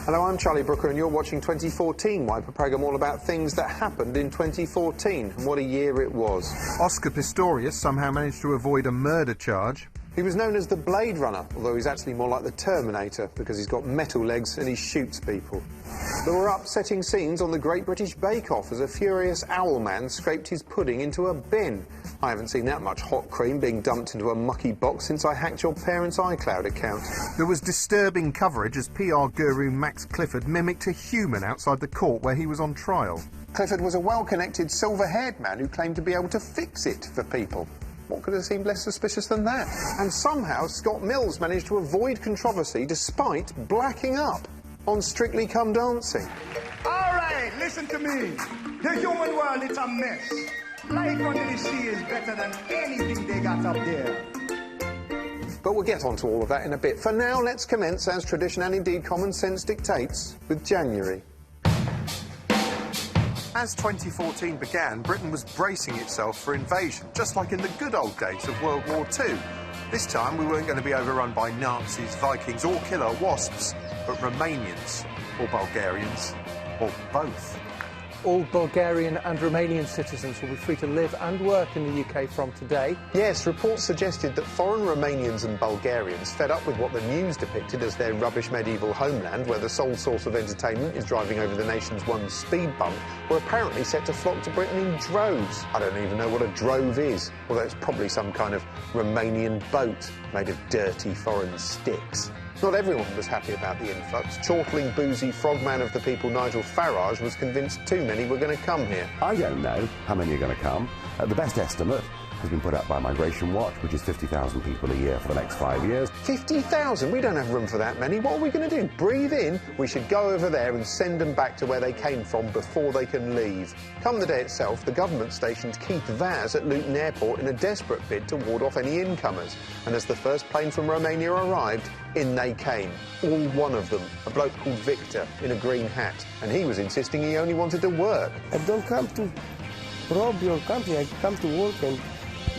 Hello, I'm Charlie Brooker and you're watching 2014, a programme all about things that happened in 2014 and what a year it was. Oscar Pistorius somehow managed to avoid a murder charge. He was known as the Blade Runner, although he's actually more like the Terminator because he's got metal legs and he shoots people. There were upsetting scenes on the Great British Bake Off as a furious owl man scraped his pudding into a bin. I haven't seen that much hot cream being dumped into a mucky box since I hacked your parents' iCloud account. There was disturbing coverage as PR guru Max Clifford mimicked a human outside the court where he was on trial. Clifford was a well-connected silver-haired man who claimed to be able to fix it for people. What could have seemed less suspicious than that? And somehow Scott Mills managed to avoid controversy despite blacking up on Strictly Come Dancing. All right, listen to me. The human world, it's a mess. Life under the sea is better than anything they got up there. But we'll get onto all of that in a bit. For now, let's commence, as tradition and indeed common sense dictates, with January. As 2014 began, Britain was bracing itself for invasion, just like in the good old days of World War II. This time, we weren't going to be overrun by Nazis, Vikings or killer wasps, but Romanians, or Bulgarians, or both. All Bulgarian and Romanian citizens will be free to live and work in the UK from today. Yes, reports suggested that foreign Romanians and Bulgarians, fed up with what the news depicted as their rubbish medieval homeland, where the sole source of entertainment is driving over the nation's one speed bump, were apparently set to flock to Britain in droves. I don't even know what a drove is, although it's probably some kind of Romanian boat made of dirty foreign sticks. Not everyone was happy about the influx. Chortling, boozy frogman of the people Nigel Farage was convinced too many were going to come here. I don't know how many are going to come. The best estimate has been put up by Migration Watch, which is 50,000 people a year for the next 5 years. 50,000? We don't have room for that many. What are we going to do? Breathe in? We should go over there and send them back to where they came from before they can leave. Come the day itself, the government stationed Keith Vaz at Luton Airport in a desperate bid to ward off any incomers. And as the first plane from Romania arrived, in they came. All one of them, a bloke called Victor in a green hat. And he was insisting he only wanted to work. I don't come to rob your country, I come to work, and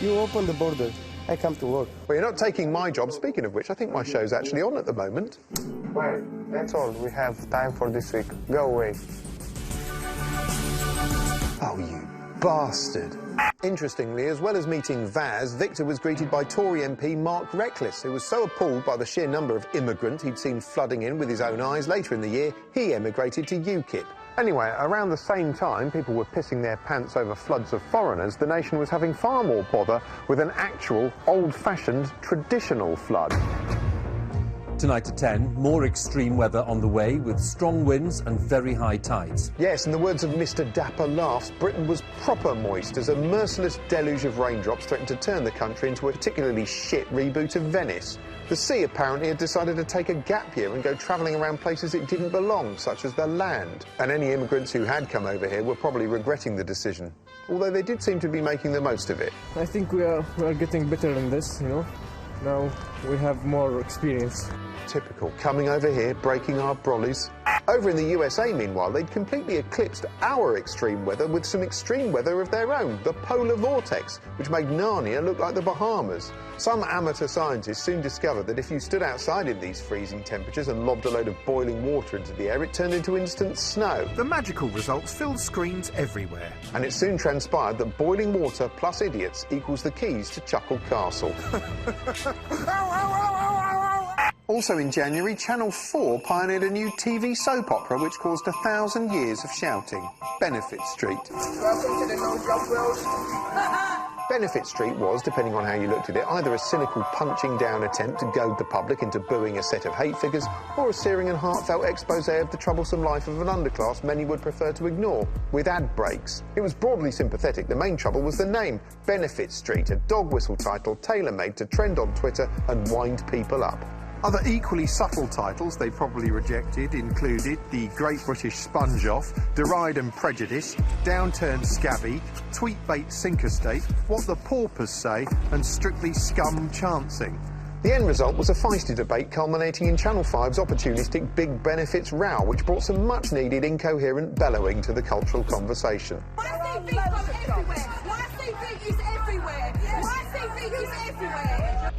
you open the border. I come to work. Well, you're not taking my job. Speaking of which, I think my show's actually on at the moment. Well, that's all we have time for this week. Go away. Oh, you bastard. Interestingly, as well as meeting Vaz, Victor was greeted by Tory MP Mark Reckless, who was so appalled by the sheer number of immigrants he'd seen flooding in with his own eyes later in the year, he emigrated to UKIP. Anyway, around the same time people were pissing their pants over floods of foreigners, the nation was having far more bother with an actual, old-fashioned, traditional flood. Tonight at 10, more extreme weather on the way with strong winds and very high tides. Yes, in the words of Mr. Dapper Laughs, Britain was proper moist as a merciless deluge of raindrops threatened to turn the country into a particularly shit reboot of Venice. The sea apparently had decided to take a gap year and go travelling around places it didn't belong, such as the land. And any immigrants who had come over here were probably regretting the decision, although they did seem to be making the most of it. I think we are getting better in this, you know. Now we have more experience. Typical. Coming over here, breaking our brollies. Over in the USA, meanwhile, they'd completely eclipsed our extreme weather with some extreme weather of their own, the polar vortex, which made Narnia look like the Bahamas. Some amateur scientists soon discovered that if you stood outside in these freezing temperatures and lobbed a load of boiling water into the air, it turned into instant snow. The magical results filled screens everywhere. And it soon transpired that boiling water plus idiots equals the keys to Chuckle Castle. Also in January, Channel 4 pioneered a new TV soap opera which caused 1,000 years of shouting. Benefit Street. Welcome to the No Joke World. Benefit Street was, depending on how you looked at it, either a cynical punching-down attempt to goad the public into booing a set of hate figures, or a searing and heartfelt exposé of the troublesome life of an underclass many would prefer to ignore, with ad breaks. It was broadly sympathetic. The main trouble was the name, Benefit Street, a dog whistle title tailor-made to trend on Twitter and wind people up. Other equally subtle titles they probably rejected included The Great British Sponge Off, Deride and Prejudice, Downturned Scabby, Tweetbait Sink Estate, What the Paupers Say, and Strictly Scum Chancing. The end result was a feisty debate culminating in Channel 5's opportunistic Big Benefits row, which brought some much-needed incoherent bellowing to the cultural conversation. My CV goes everywhere. My CV is everywhere. My CV is everywhere.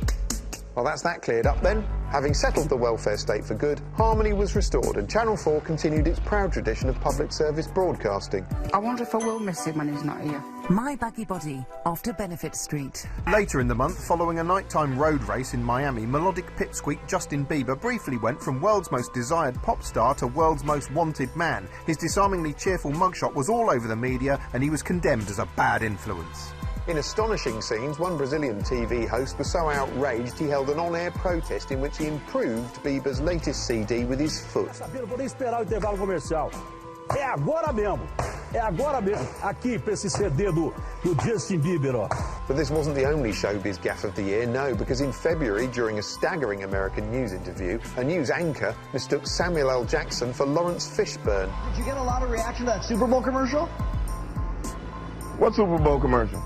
Well, that's that cleared up then. Having settled the welfare state for good, harmony was restored and Channel 4 continued its proud tradition of public service broadcasting. I wonder if I will miss him when he's not here. My Buggy Body, after Benefit Street. Later in the month, following a nighttime road race in Miami, melodic pipsqueak Justin Bieber briefly went from world's most desired pop star to world's most wanted man. His disarmingly cheerful mugshot was all over the media and he was condemned as a bad influence. In astonishing scenes, one Brazilian TV host was so outraged he held an on-air protest in which he improved Bieber's latest CD with his foot. Vou nem esperar o intervalo comercial. É agora mesmo. É agora mesmo. Aqui para esse CD do Justin Bieber, ó. But this wasn't the only showbiz gaffe of the year, no, because in February, during a staggering American news interview, a news anchor mistook Samuel L. Jackson for Lawrence Fishburne. Did you get a lot of reaction to that Super Bowl commercial? What Super Bowl commercial?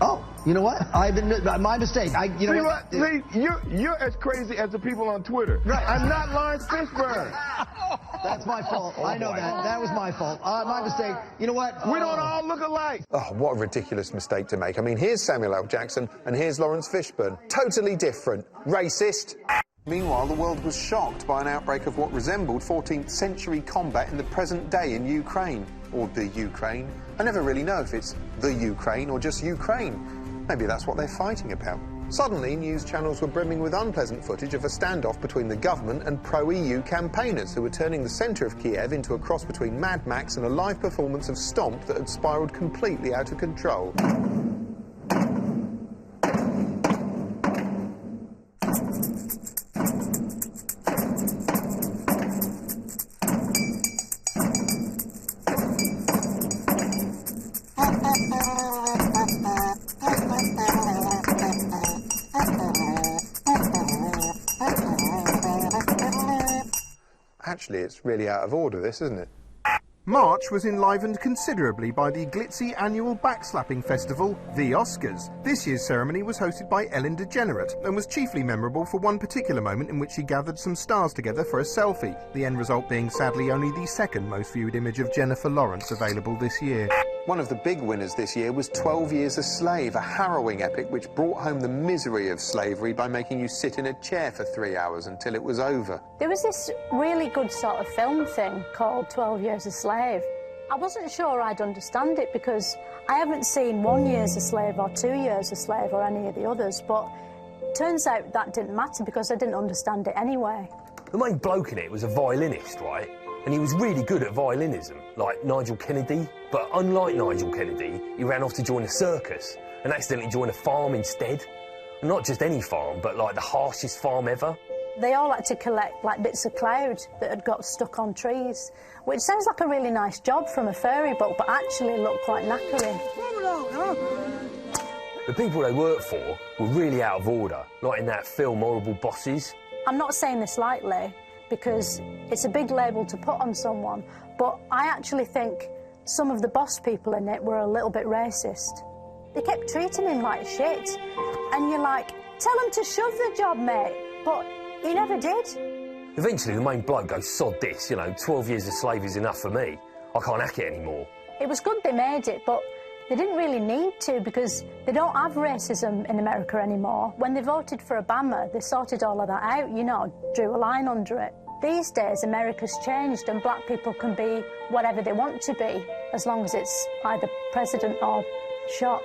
Oh, you know what? I've been my mistake. You know what? See, you're as crazy as the people on Twitter. Right. I'm not Lawrence Fishburne. That's my fault. I know that. That was my fault. My mistake. You know what? We don't all look alike. Oh, what a ridiculous mistake to make. I mean, here's Samuel L. Jackson and here's Lawrence Fishburne. Totally different. Racist. Meanwhile, the world was shocked by an outbreak of what resembled 14th century combat in the present day in Ukraine. Or the Ukraine. I never really know if it's the Ukraine or just Ukraine. Maybe that's what they're fighting about. Suddenly, news channels were brimming with unpleasant footage of a standoff between the government and pro-EU campaigners who were turning the centre of Kiev into a cross between Mad Max and a live performance of Stomp that had spiralled completely out of control. Actually, it's really out of order, this, isn't it? March was enlivened considerably by the glitzy annual backslapping festival, the Oscars. This year's ceremony was hosted by Ellen DeGeneres and was chiefly memorable for one particular moment in which she gathered some stars together for a selfie, the end result being sadly only the second most viewed image of Jennifer Lawrence available this year. One of the big winners this year was 12 Years a Slave, a harrowing epic which brought home the misery of slavery by making you sit in a chair for 3 hours until it was over. There was this really good sort of film thing called 12 Years a Slave. I wasn't sure I'd understand it because I haven't seen 1 Year's a Slave or 2 Years a Slave or any of the others, but turns out that didn't matter because I didn't understand it anyway. The main bloke in it was a violinist, right? And he was really good at violinism, like Nigel Kennedy. But unlike Nigel Kennedy, he ran off to join a circus and accidentally joined a farm instead. And not just any farm, but like the harshest farm ever. They all had to collect like bits of cloud that had got stuck on trees, which sounds like a really nice job from a fairy book, but actually looked quite knackering. The people they worked for were really out of order, like in that film Horrible Bosses. I'm not saying this lightly, because it's a big label to put on someone, but I actually think some of the boss people in it were a little bit racist. They kept treating him like shit, and you're like, tell him to shove the job, mate, but he never did. Eventually the main bloke goes, sod this, 12 years a slave is enough for me. I can't hack it anymore. It was good they made it, but they didn't really need to because they don't have racism in America anymore. When they voted for Obama, they sorted all of that out, drew a line under it. These days, America's changed and black people can be whatever they want to be, as long as it's either president or shot.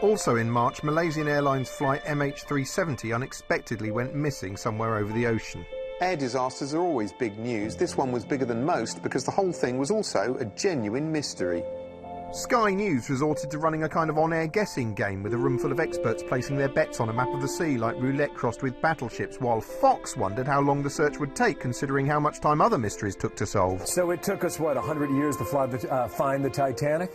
Also in March, Malaysian Airlines flight MH370 unexpectedly went missing somewhere over the ocean. Air disasters are always big news. This one was bigger than most because the whole thing was also a genuine mystery. Sky News resorted to running a kind of on-air guessing game with a room full of experts placing their bets on a map of the sea like roulette crossed with battleships, while Fox wondered how long the search would take considering how much time other mysteries took to solve. So it took us, 100 years to find the Titanic?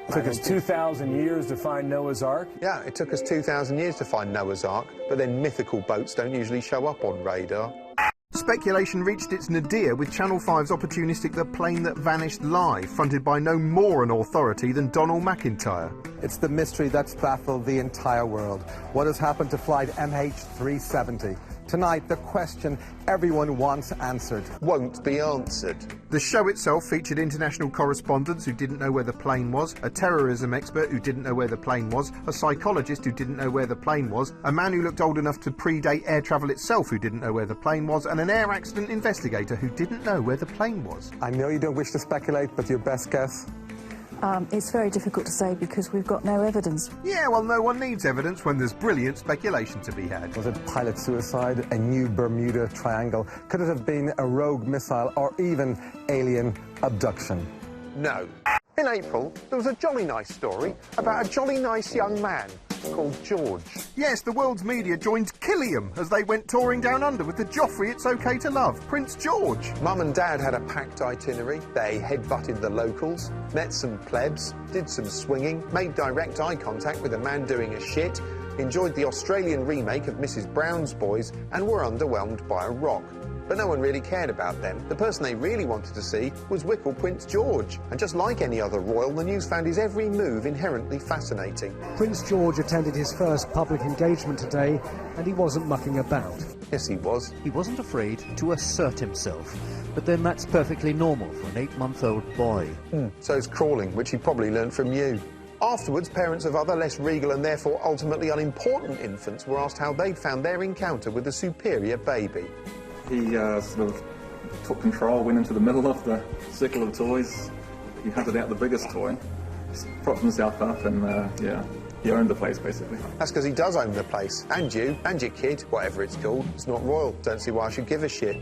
It took us 2,000 years to find Noah's Ark? Yeah, it took us 2,000 years to find Noah's Ark, but then mythical boats don't usually show up on radar. Speculation reached its nadir with Channel 5's opportunistic The Plane That Vanished Live, fronted by no more an authority than Donald McIntyre. It's the mystery that's baffled the entire world. What has happened to flight MH370? Tonight, the question everyone wants answered won't be answered. The show itself featured international correspondents who didn't know where the plane was, a terrorism expert who didn't know where the plane was, a psychologist who didn't know where the plane was, a man who looked old enough to predate air travel itself who didn't know where the plane was, and an air accident investigator who didn't know where the plane was. I know you don't wish to speculate, but your best guess? It's very difficult to say because we've got no evidence. Yeah, well, no one needs evidence when there's brilliant speculation to be had. Was it pilot suicide, a new Bermuda Triangle? Could it have been a rogue missile or even alien abduction? No. In April, there was a jolly nice story about a jolly nice young man called George. Yes, the world's media joined Killiam as they went touring down under with the Joffrey It's OK to Love, Prince George. Mum and Dad had a packed itinerary. They headbutted the locals, met some plebs, did some swinging, made direct eye contact with a man doing a shit, enjoyed the Australian remake of Mrs. Brown's Boys, and were underwhelmed by a rock. But no one really cared about them. The person they really wanted to see was Wickle Prince George. And just like any other royal, the news found his every move inherently fascinating. Prince George attended his first public engagement today, and he wasn't mucking about. Yes, he was. He wasn't afraid to assert himself. But then that's perfectly normal for an 8-month-old boy. So's crawling, which he probably learnt from you. Afterwards, parents of other less regal and therefore ultimately unimportant infants were asked how they'd found their encounter with a superior baby. He sort of took control, went into the middle of the circle of toys. He hunted out the biggest toy, propped himself up, and yeah, he owned the place basically. That's because he does own the place. And you, and your kid, whatever it's called. It's not royal. Don't see why I should give a shit.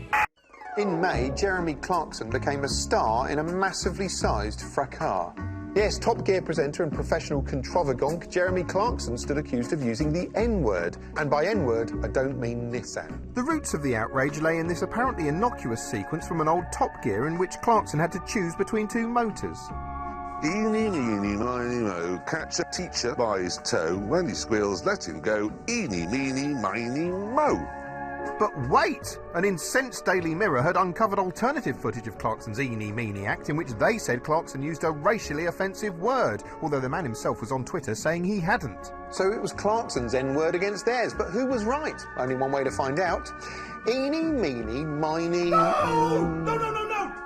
In May, Jeremy Clarkson became a star in a massively sized fracas. Yes, Top Gear presenter and professional controvergonk Jeremy Clarkson stood accused of using the N-word. And by N-word, I don't mean Nissan. The roots of the outrage lay in this apparently innocuous sequence from an old Top Gear in which Clarkson had to choose between two motors. Eeny, meeny, miny, mo, catch a teacher by his toe. When he squeals, let him go. Eeny, meeny, miny, mo. But wait! An incensed Daily Mirror had uncovered alternative footage of Clarkson's Eeny Meeny act in which they said Clarkson used a racially offensive word, although the man himself was on Twitter saying he hadn't. So it was Clarkson's N-word against theirs, but who was right? Only one way to find out. Eeny, meeny, miny... No!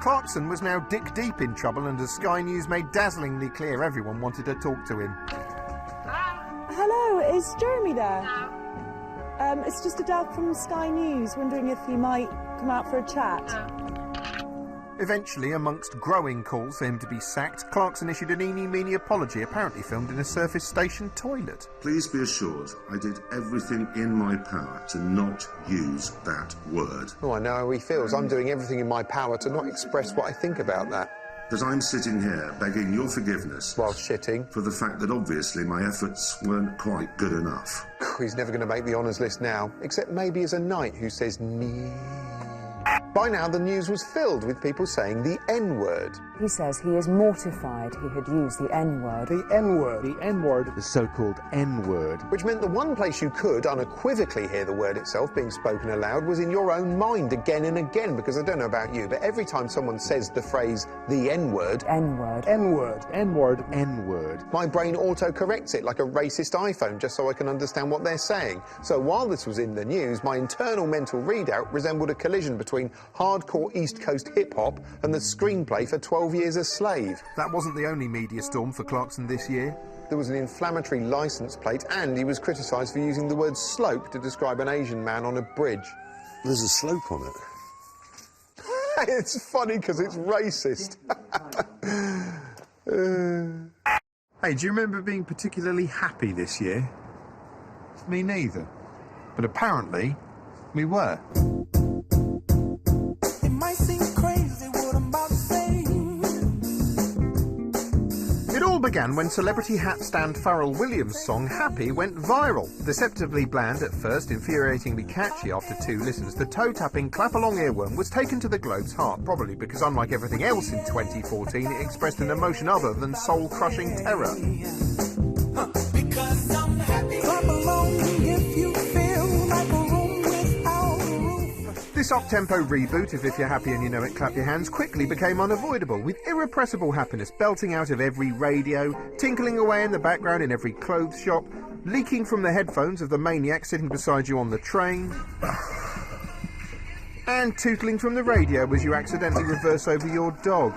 Clarkson was now dick deep in trouble, and as Sky News made dazzlingly clear, everyone wanted to talk to him. Hello, is Jeremy there? It's just Adele from Sky News, wondering if you might come out for a chat. Eventually, amongst growing calls for him to be sacked, Clarkson issued an Eeny Meeny apology, apparently filmed in a surface station toilet. Please be assured, I did everything in my power to not use that word. Oh, I know how he feels. I'm doing everything in my power to not express what I think about that. That I'm sitting here begging your forgiveness... while shitting. ...for the fact that obviously my efforts weren't quite good enough. He's never going to make the honours list now, except maybe as a knight who says nee. By now, the news was filled with people saying the N-word. He says he is mortified he had used the N-word. The N-word. The N-word. The so-called N-word. Which meant the one place you could unequivocally hear the word itself being spoken aloud was in your own mind again and again, because I don't know about you, but every time someone says the phrase, the N-word... N-word. N-word. N-word. N-word. My brain auto-corrects it like a racist iPhone, just so I can understand what they're saying. So while this was in the news, my internal mental readout resembled a collision between hardcore East Coast hip-hop and the screenplay for 12 Years a Slave. That wasn't the only media storm for Clarkson this year. There was an inflammatory licence plate, and he was criticised for using the word slope to describe an Asian man on a bridge. There's a slope on it. It's funny because it's racist. Hey, do you remember being particularly happy this year? Me neither. But apparently, we were. It might seem crazy what I'm about to say. It all began when celebrity hat stand Pharrell Williams' song Happy went viral. Deceptively bland at first, infuriatingly catchy after 2 listens, the toe-tapping clap-along earworm was taken to the globe's heart, probably because unlike everything else in 2014, it expressed an emotion other than soul-crushing terror. Because I'm happy. Clap along if you feel like a room without a roof. This This up-tempo reboot of If You're Happy and You Know It, Clap Your Hands quickly became unavoidable, with irrepressible happiness belting out of every radio, tinkling away in the background in every clothes shop, leaking from the headphones of the maniac sitting beside you on the train, and tootling from the radio as you accidentally reverse over your dog.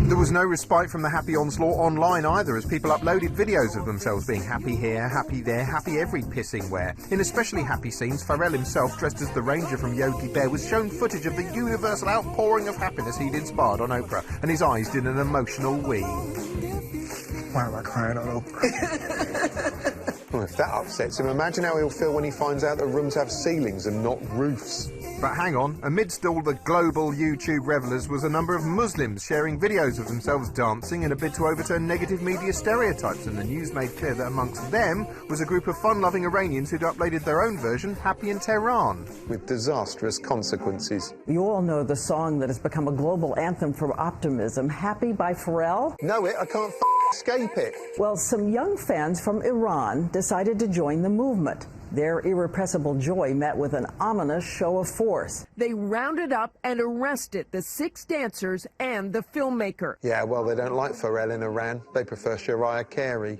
There was no respite from the happy onslaught online either, as people uploaded videos of themselves being happy here, happy there, happy every pissing where. In especially happy scenes, Pharrell himself, dressed as the Ranger from Yogi Bear, was shown footage of the universal outpouring of happiness he'd inspired on Oprah, and his eyes did an emotional wee. Why am I crying on Oprah? Well, if that upsets him, imagine how he'll feel when he finds out that rooms have ceilings and not roofs. But hang on, amidst all the global YouTube revellers was a number of Muslims sharing videos of themselves dancing in a bid to overturn negative media stereotypes, and the news made clear that amongst them was a group of fun-loving Iranians who'd uploaded their own version, Happy in Tehran. With disastrous consequences. You all know the song that has become a global anthem for optimism, Happy by Pharrell? Know it, I can't escape it. Well, some young fans from Iran decided to join the movement. Their irrepressible joy met with an ominous show of force. They rounded up and arrested the 6 dancers and the filmmaker. Yeah, well, they don't like Pharrell in Iran. They prefer Shariah Carey.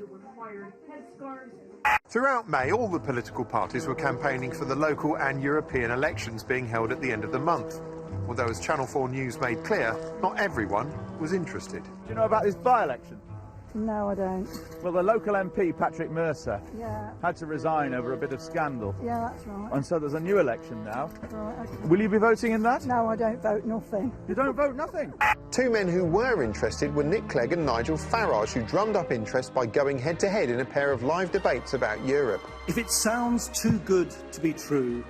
Throughout May, all the political parties were campaigning for the local and European elections being held at the end of the month. Although, as Channel 4 News made clear, not everyone was interested. Do you know about this by-election? No, I don't. Well, the local MP, Patrick Mercer, Yeah. had to resign over a bit of scandal. Yeah, that's right. And so there's a new election now. Right, okay. Will you be voting in that? No, I don't vote nothing. You don't vote nothing? 2 men who were interested were Nick Clegg and Nigel Farage, who drummed up interest by going head-to-head in a pair of live debates about Europe. If it sounds too good to be true,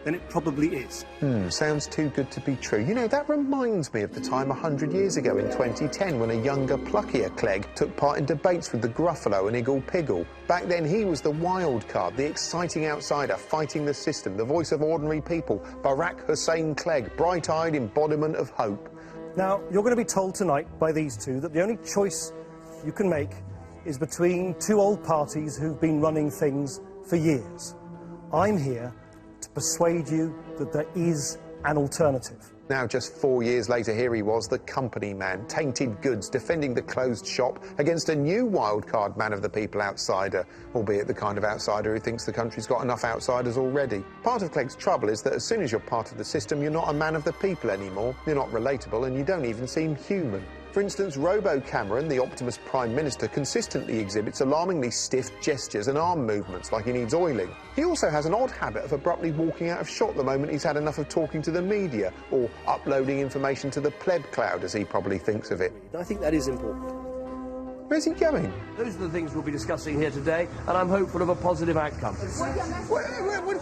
then it probably is. Sounds too good to be true. You know, that reminds me of the time 100 years ago in 2010 when a younger, pluckier Clegg took part in debates with the Gruffalo and Iggle Piggle. Back then, he was the wild card, the exciting outsider fighting the system, the voice of ordinary people, Barack Hussein Clegg, bright-eyed embodiment of hope. Now, you're going to be told tonight by these two that the only choice you can make is between 2 old parties who've been running things for years. I'm here to persuade you that there is an alternative. Now, just 4 years later, here he was, the company man, tainted goods, defending the closed shop against a new wildcard man of the people outsider, albeit the kind of outsider who thinks the country's got enough outsiders already. Part of Clegg's trouble is that as soon as you're part of the system, you're not a man of the people anymore, you're not relatable, and you don't even seem human. For instance, Robo Cameron, the Optimus Prime Minister, consistently exhibits alarmingly stiff gestures and arm movements like he needs oiling. He also has an odd habit of abruptly walking out of shot the moment he's had enough of talking to the media, or uploading information to the pleb cloud, as he probably thinks of it. I think that is important. Where's he going? Those are the things we'll be discussing here today, and I'm hopeful of a positive outcome.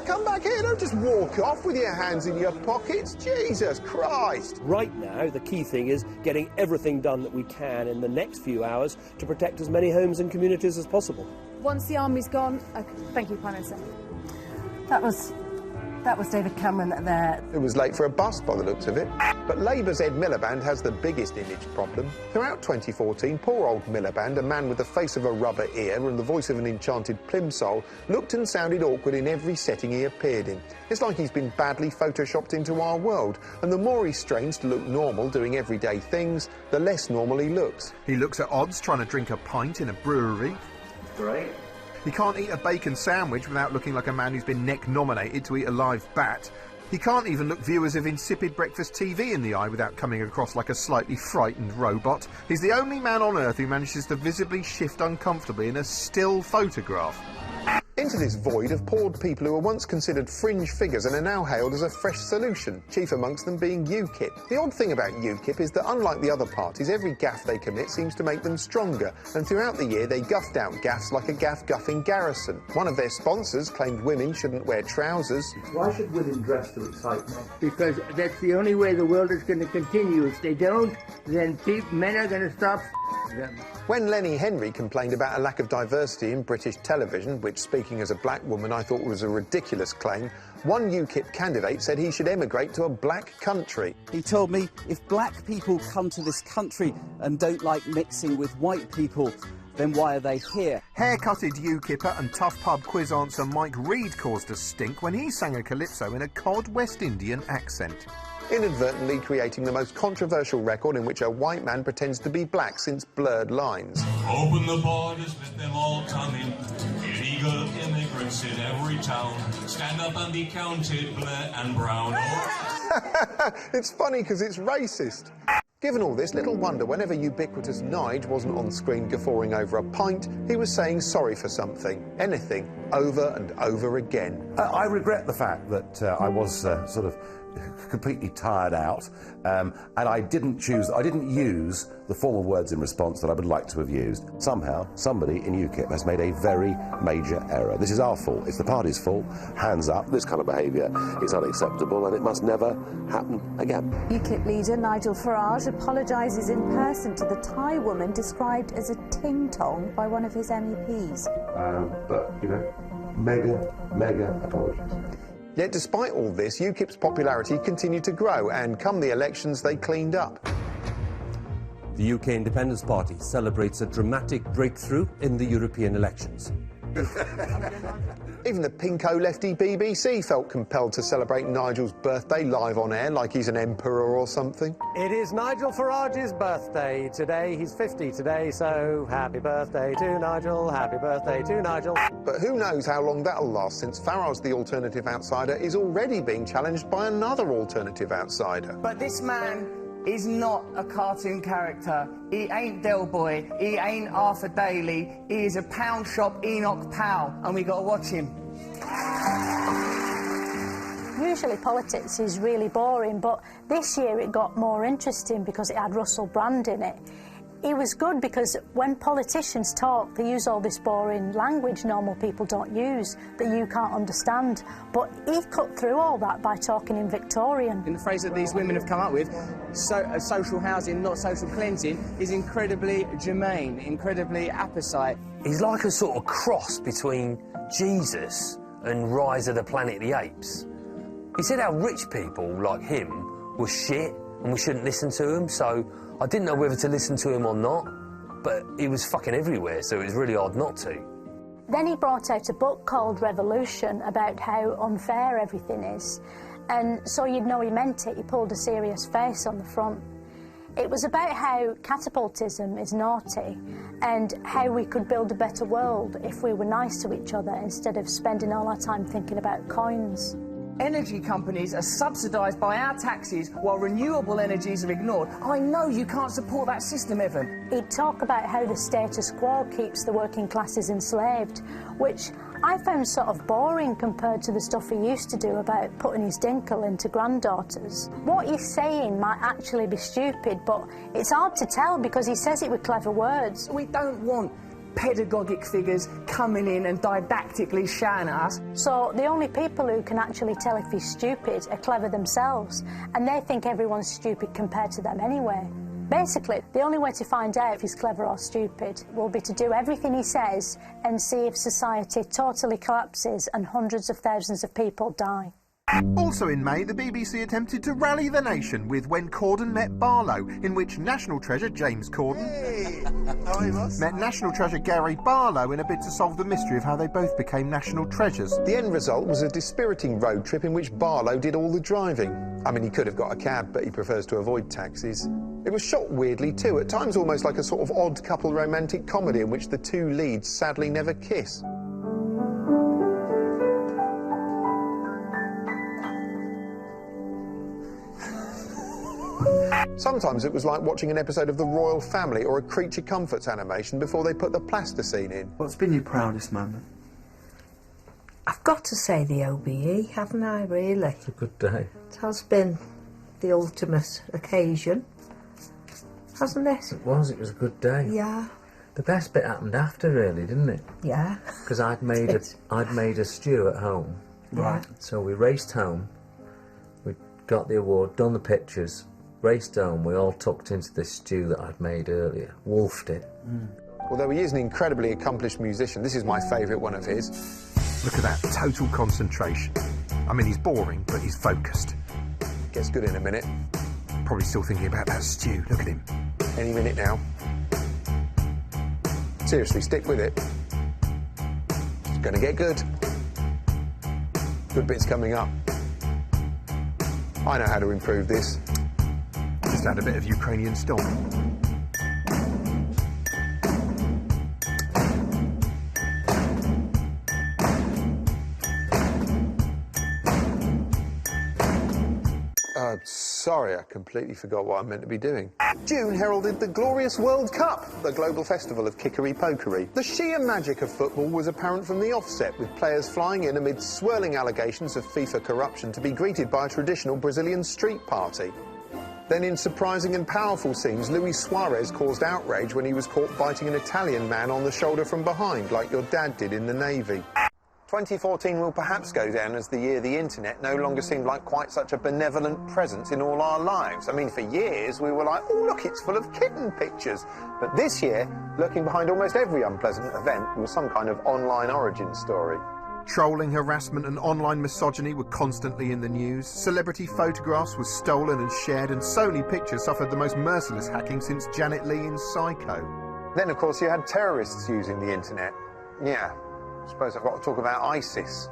Come back here, don't just walk off with your hands in your pockets. Jesus Christ! Right now, the key thing is getting everything done that we can in the next few hours to protect as many homes and communities as possible. Once the army's gone... Okay. Thank you, Prime Minister. That was David Cameron there. It was late for a bus by the looks of it. But Labour's Ed Miliband has the biggest image problem. Throughout 2014, poor old Miliband, a man with the face of a rubber ear and the voice of an enchanted plimsoll, looked and sounded awkward in every setting he appeared in. It's like he's been badly photoshopped into our world, and the more he strains to look normal doing everyday things, the less normal he looks. He looks at odds trying to drink a pint in a brewery. Great. He can't eat a bacon sandwich without looking like a man who's been neck-nominated to eat a live bat. He can't even look viewers of insipid breakfast TV in the eye without coming across like a slightly frightened robot. He's the only man on Earth who manages to visibly shift uncomfortably in a still photograph. Into this void have poured people who were once considered fringe figures and are now hailed as a fresh solution, chief amongst them being UKIP. The odd thing about UKIP is that unlike the other parties, every gaffe they commit seems to make them stronger, and throughout the year they guffed out gaffes like a gaff-guffing garrison. One of their sponsors claimed women shouldn't wear trousers. Why should women dress to excite men? Because that's the only way the world is going to continue. If they don't, then men are going to stop them. When Lenny Henry complained about a lack of diversity in British television, which, speaking as a black woman, I thought was a ridiculous claim, one UKIP candidate said he should emigrate to a black country. He told me if black people come to this country and don't like mixing with white people, then why are they here? Haircutted UKipper and tough pub quiz answer Mike Reed caused a stink when he sang a calypso in a cod West Indian accent. Inadvertently creating the most controversial record in which a white man pretends to be black since Blurred Lines. Open the borders, let them all come in. Illegal immigrants in every town. Stand up and be counted, Blair and Brown. It's funny because it's racist. Given all this, little wonder whenever ubiquitous Nige wasn't on screen guffawing over a pint, he was saying sorry for something, anything, over and over again. I regret the fact that I was sort of completely tired out, and I didn't use the formal words in response that I would like to have used. Somehow, somebody in UKIP has made a very major error. This is our fault. It's the party's fault. Hands up. This kind of behaviour is unacceptable, and it must never happen again. UKIP leader Nigel Farage apologises in person to the Thai woman described as a ting-tong by one of his MEPs. But, you know, mega apologies. Yet despite all this, UKIP's popularity continued to grow, and come the elections, they cleaned up. The UK Independence Party celebrates a dramatic breakthrough in the European elections. Even the pinko lefty BBC felt compelled to celebrate Nigel's birthday live on air like he's an emperor or something. It is Nigel Farage's birthday today. He's 50 today, so happy birthday to Nigel, happy birthday to Nigel. But who knows how long that'll last, since Farage, the alternative outsider, is already being challenged by another alternative outsider. But this man is not a cartoon character. He ain't Del Boy, he ain't Arthur Daly, he is a pound shop Enoch Powell, and we gotta watch him. Usually politics is really boring, but this year it got more interesting because it had Russell Brand in it. It was good because when politicians talk, they use all this boring language normal people don't use, that you can't understand. But he cut through all that by talking in Victorian. And the phrase that these women have come up with, social housing, not social cleansing, is incredibly germane, incredibly apposite. He's like a sort of cross between Jesus and Rise of the Planet of the Apes. He said how rich people like him were shit and we shouldn't listen to him, so I didn't know whether to listen to him or not, but he was fucking everywhere, so it was really hard not to. Then he brought out a book called Revolution about how unfair everything is, and so you'd know he meant it. He pulled a serious face on the front. It was about how catapultism is naughty and how we could build a better world if we were nice to each other instead of spending all our time thinking about coins. Energy companies are subsidised by our taxes while renewable energies are ignored. I know you can't support that system, Evan. He'd talk about how the status quo keeps the working classes enslaved, which I found sort of boring compared to the stuff he used to do about putting his dinkle into granddaughters. What he's saying might actually be stupid, but it's hard to tell because he says it with clever words. We don't want pedagogic figures coming in and didactically shouting at us. So the only people who can actually tell if he's stupid are clever themselves, and they think everyone's stupid compared to them anyway. Basically, the only way to find out if he's clever or stupid will be to do everything he says and see if society totally collapses and hundreds of thousands of people die. Also in May, the BBC attempted to rally the nation with When Corden Met Barlow, in which National Treasure James Corden met National Treasure Gary Barlow in a bid to solve the mystery of how they both became national treasures. The end result was a dispiriting road trip in which Barlow did all the driving. I mean, he could have got a cab, but he prefers to avoid taxis. It was shot weirdly too, at times almost like a sort of odd couple romantic comedy in which the two leads sadly never kiss. Sometimes it was like watching an episode of The Royal Family or a Creature Comforts animation before they put the plasticine in. What's been your proudest moment? I've got to say the OBE, haven't I, really? It's a good day. It has been the ultimate occasion, hasn't it? It was a good day. Yeah. The best bit happened after, really, didn't it? Yeah. Because I'd made a stew at home. Right. So we raced home, we got the award, done the pictures, raced home, we all tucked into this stew that I'd made earlier, wolfed it. Although he is an incredibly accomplished musician, this is my favourite one of his. Look at that, total concentration. I mean, he's boring, but he's focused. Gets good in a minute. Probably still thinking about that stew, look at him. Any minute now. Seriously, stick with it. It's going to get good. Good bits coming up. I know how to improve this. Just add a bit of Ukrainian stomp. Sorry, I completely forgot what I meant to be doing. June heralded the glorious World Cup, the global festival of kickery-pokery. The sheer magic of football was apparent from the offset, with players flying in amid swirling allegations of FIFA corruption to be greeted by a traditional Brazilian street party. Then in surprising and powerful scenes, Luis Suarez caused outrage when he was caught biting an Italian man on the shoulder from behind, like your dad did in the Navy. 2014 will perhaps go down as the year the internet no longer seemed like quite such a benevolent presence in all our lives. I mean, for years we were like, oh look, it's full of kitten pictures. But this year, lurking behind almost every unpleasant event was some kind of online origin story. Trolling, harassment and online misogyny were constantly in the news. Celebrity photographs were stolen and shared, and Sony Pictures suffered the most merciless hacking since Janet Leigh in Psycho. Then, of course, you had terrorists using the internet. Yeah. I suppose I've got to talk about ISIS,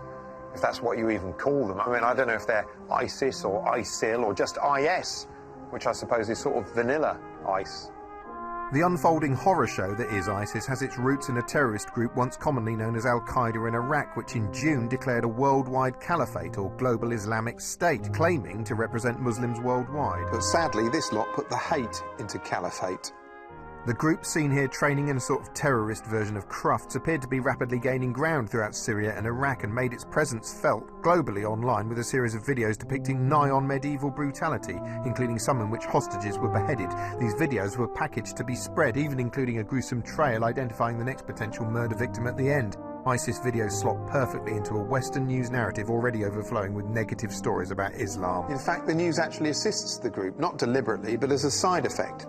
if that's what you even call them. I mean, I don't know if they're ISIS or ISIL or just IS, which I suppose is sort of vanilla ice. The unfolding horror show that is ISIS has its roots in a terrorist group once commonly known as Al-Qaeda in Iraq, which in June declared a worldwide caliphate or global Islamic state, claiming to represent Muslims worldwide. But sadly, this lot put the hate into caliphate. The group seen here training in a sort of terrorist version of Crufts appeared to be rapidly gaining ground throughout Syria and Iraq and made its presence felt globally online with a series of videos depicting nigh-on medieval brutality, including some in which hostages were beheaded. These videos were packaged to be spread, even including a gruesome trail identifying the next potential murder victim at the end. ISIS videos slot perfectly into a Western news narrative already overflowing with negative stories about Islam. In fact, the news actually assists the group, not deliberately, but as a side effect.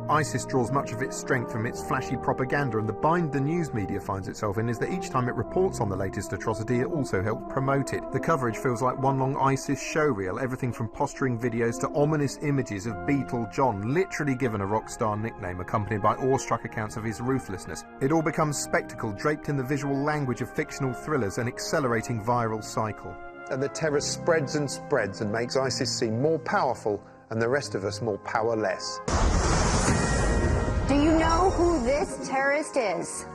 ISIS draws much of its strength from its flashy propaganda, and the bind the news media finds itself in is that each time it reports on the latest atrocity, it also helps promote it. The coverage feels like one long ISIS showreel, everything from posturing videos to ominous images of Beetle John, literally given a rock star nickname, accompanied by awestruck accounts of his ruthlessness. It all becomes spectacle, draped in the visual language of fictional thrillers, an accelerating viral cycle. And the terror spreads and spreads and makes ISIS seem more powerful and the rest of us more powerless. Do you know who this terrorist is?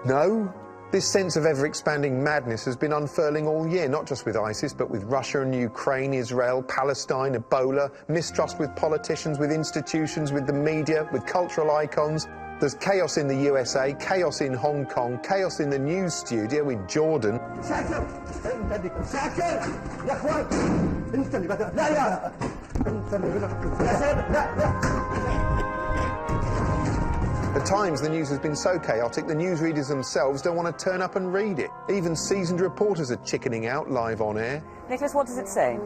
No. This sense of ever-expanding madness has been unfurling all year, not just with ISIS, but with Russia and Ukraine, Israel, Palestine, Ebola, mistrust with politicians, with institutions, with the media, with cultural icons. There's chaos in the USA, chaos in Hong Kong, chaos in the news studio in Jordan. At times, the news has been so chaotic, the newsreaders themselves don't want to turn up and read it. Even seasoned reporters are chickening out live on air. Nicholas, what does it say?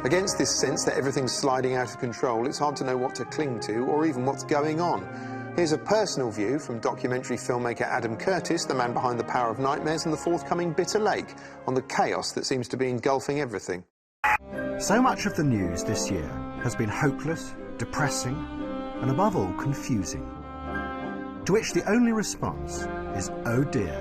Against this sense that everything's sliding out of control, it's hard to know what to cling to or even what's going on. Here's a personal view from documentary filmmaker Adam Curtis, the man behind The Power of Nightmares and the forthcoming Bitter Lake, on the chaos that seems to be engulfing everything. So much of the news this year has been hopeless, depressing, and above all, confusing. To which the only response is, oh dear.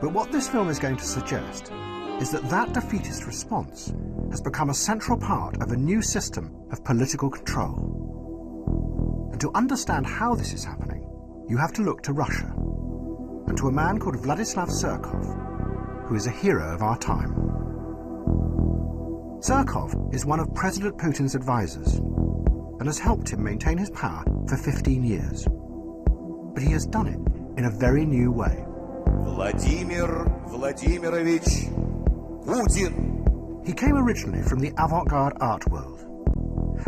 But what this film is going to suggest is that that defeatist response has become a central part of a new system of political control. And to understand how this is happening, you have to look to Russia, and to a man called Vladislav Surkov, who is a hero of our time. Surkov is one of President Putin's advisors and has helped him maintain his power for 15 years. But he has done it in a very new way. Vladimir Vladimirovich Putin. He came originally from the avant-garde art world,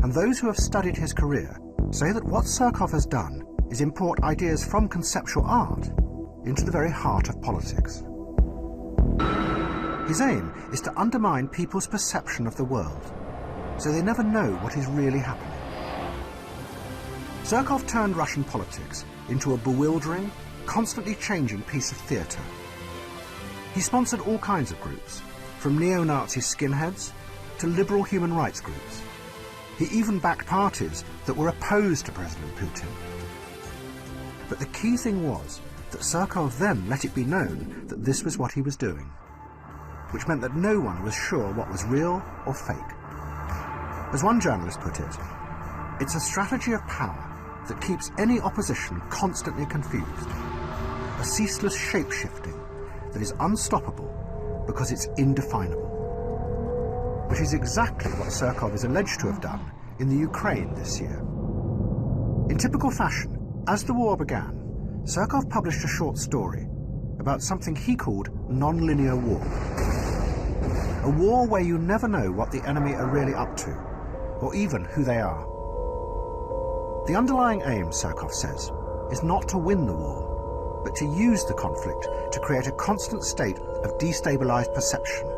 and those who have studied his career say that what Surkov has done is import ideas from conceptual art into the very heart of politics. His aim is to undermine people's perception of the world, so they never know what is really happening. Surkov turned Russian politics into a bewildering, constantly changing piece of theatre. He sponsored all kinds of groups, from neo-Nazi skinheads to liberal human rights groups. He even backed parties that were opposed to President Putin. But the key thing was that Surkov then let it be known that this was what he was doing, which meant that no one was sure what was real or fake. As one journalist put it, it's a strategy of power that keeps any opposition constantly confused, a ceaseless shape-shifting that is unstoppable because it's indefinable, which is exactly what Surkov is alleged to have done in the Ukraine this year. In typical fashion, as the war began, Surkov published a short story about something he called non-linear war. A war where you never know what the enemy are really up to, or even who they are. The underlying aim, Surkov says, is not to win the war, but to use the conflict to create a constant state of destabilized perception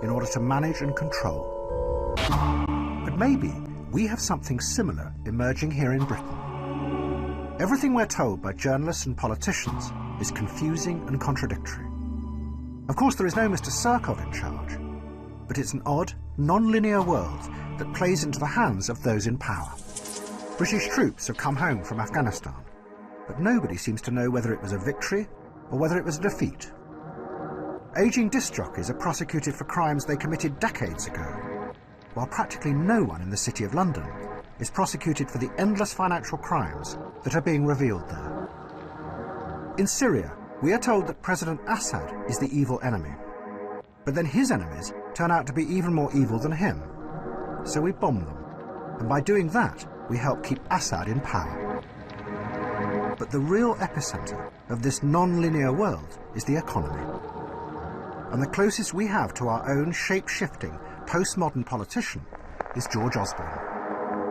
in order to manage and control. But maybe we have something similar emerging here in Britain. Everything we're told by journalists and politicians is confusing and contradictory. Of course, there is no Mr. Surkov in charge, but it's an odd, non-linear world that plays into the hands of those in power. British troops have come home from Afghanistan, but nobody seems to know whether it was a victory or whether it was a defeat. Aging disc jockeys are prosecuted for crimes they committed decades ago, while practically no one in the City of London is prosecuted for the endless financial crimes that are being revealed there. In Syria, we are told that President Assad is the evil enemy, but then his enemies turn out to be even more evil than him. So we bomb them, and by doing that, we help keep Assad in power. But the real epicenter of this non-linear world is the economy. And the closest we have to our own shape-shifting, postmodern politician is George Osborne.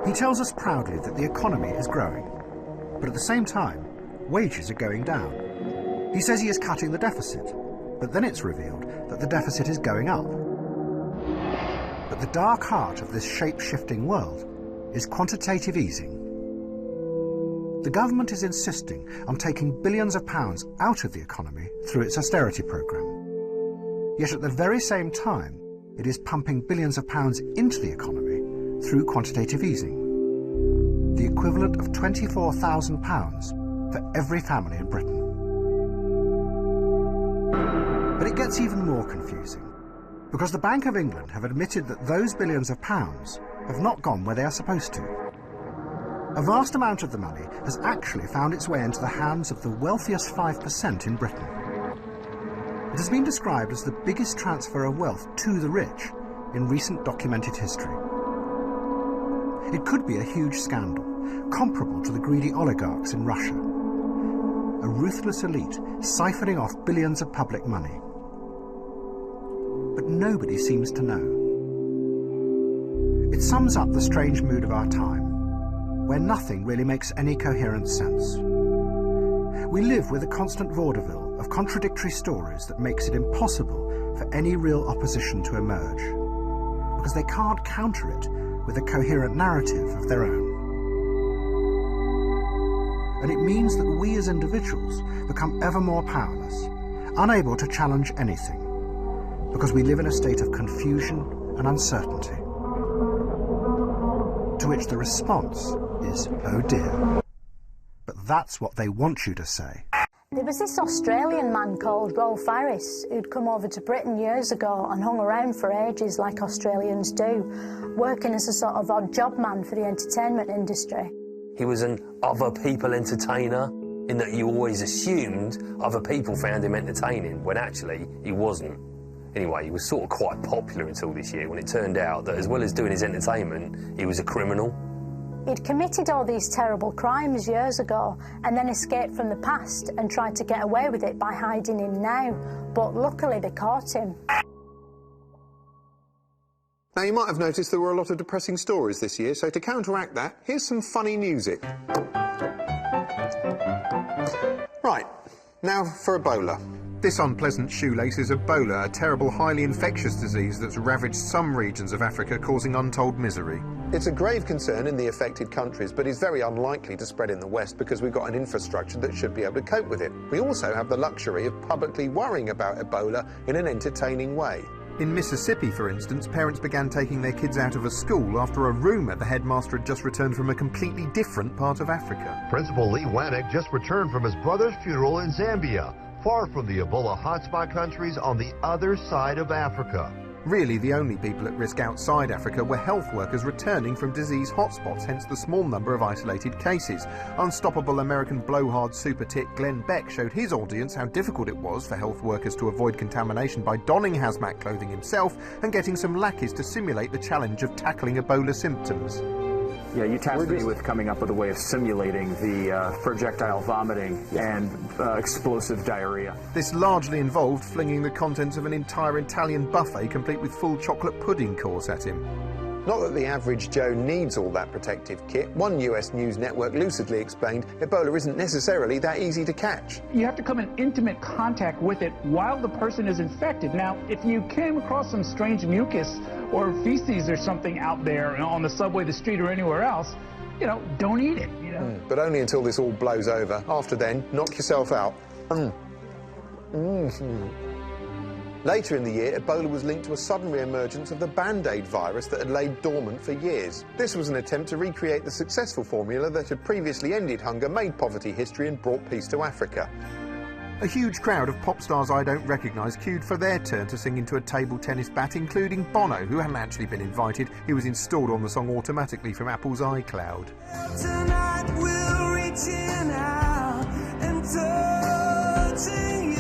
He tells us proudly that the economy is growing, but at the same time, wages are going down. He says he is cutting the deficit, but then it's revealed that the deficit is going up. But the dark heart of this shape-shifting world is quantitative easing. The government is insisting on taking billions of pounds out of the economy through its austerity programme. Yet at the very same time, it is pumping billions of pounds into the economy through quantitative easing, the equivalent of £24,000 for every family in Britain. But it gets even more confusing, because the Bank of England have admitted that those billions of pounds have not gone where they are supposed to. A vast amount of the money has actually found its way into the hands of the wealthiest 5% in Britain. It has been described as the biggest transfer of wealth to the rich in recent documented history. It could be a huge scandal, comparable to the greedy oligarchs in Russia. A ruthless elite siphoning off billions of public money. But nobody seems to know. It sums up the strange mood of our time, where nothing really makes any coherent sense. We live with a constant vaudeville of contradictory stories that makes it impossible for any real opposition to emerge, because they can't counter it with a coherent narrative of their own. And it means that we as individuals become ever more powerless, unable to challenge anything, because we live in a state of confusion and uncertainty. To which the response is, oh dear. But that's what they want you to say. There was this Australian man called Rolf Harris who'd come over to Britain years ago and hung around for ages like Australians do, working as a sort of odd job man for the entertainment industry. He was an other people entertainer, in that you always assumed other people found him entertaining, when actually he wasn't. Anyway, he was sort of quite popular until this year, when it turned out that as well as doing his entertainment, he was a criminal. He'd committed all these terrible crimes years ago and then escaped from the past and tried to get away with it by hiding in now. But luckily they caught him. Now, you might have noticed there were a lot of depressing stories this year, so to counteract that, here's some funny music. Right, now for Ebola. This unpleasant shoelace is Ebola, a terrible, highly infectious disease that's ravaged some regions of Africa, causing untold misery. It's a grave concern in the affected countries, but is very unlikely to spread in the West because we've got an infrastructure that should be able to cope with it. We also have the luxury of publicly worrying about Ebola in an entertaining way. In Mississippi, for instance, parents began taking their kids out of a school after a rumour the headmaster had just returned from a completely different part of Africa. Principal Lee Wannick just returned from his brother's funeral in Zambia, far from the Ebola hotspot countries on the other side of Africa. Really, the only people at risk outside Africa were health workers returning from disease hotspots, hence the small number of isolated cases. Unstoppable American blowhard super tit Glenn Beck showed his audience how difficult it was for health workers to avoid contamination by donning hazmat clothing himself and getting some lackeys to simulate the challenge of tackling Ebola symptoms. Yeah, you tasked me with coming up with a way of simulating the projectile vomiting and explosive diarrhea. This largely involved flinging the contents of an entire Italian buffet complete with full chocolate pudding course at him. Not that the average Joe needs all that protective kit. One US news network lucidly explained Ebola isn't necessarily that easy to catch. You have to come in intimate contact with it while the person is infected. Now, if you came across some strange mucus or feces or something out there on the subway, the street, or anywhere else, you know, don't eat it, you know. But only until this all blows over. After then, knock yourself out. Later in the year, Ebola was linked to a sudden re-emergence of the Band-Aid virus that had laid dormant for years. This was an attempt to recreate the successful formula that had previously ended hunger, made poverty history and brought peace to Africa. A huge crowd of pop stars I don't recognise queued for their turn to sing into a table tennis bat, including Bono, who hadn't actually been invited. He was installed on the song automatically from Apple's iCloud. Tonight we're reaching out and touching you.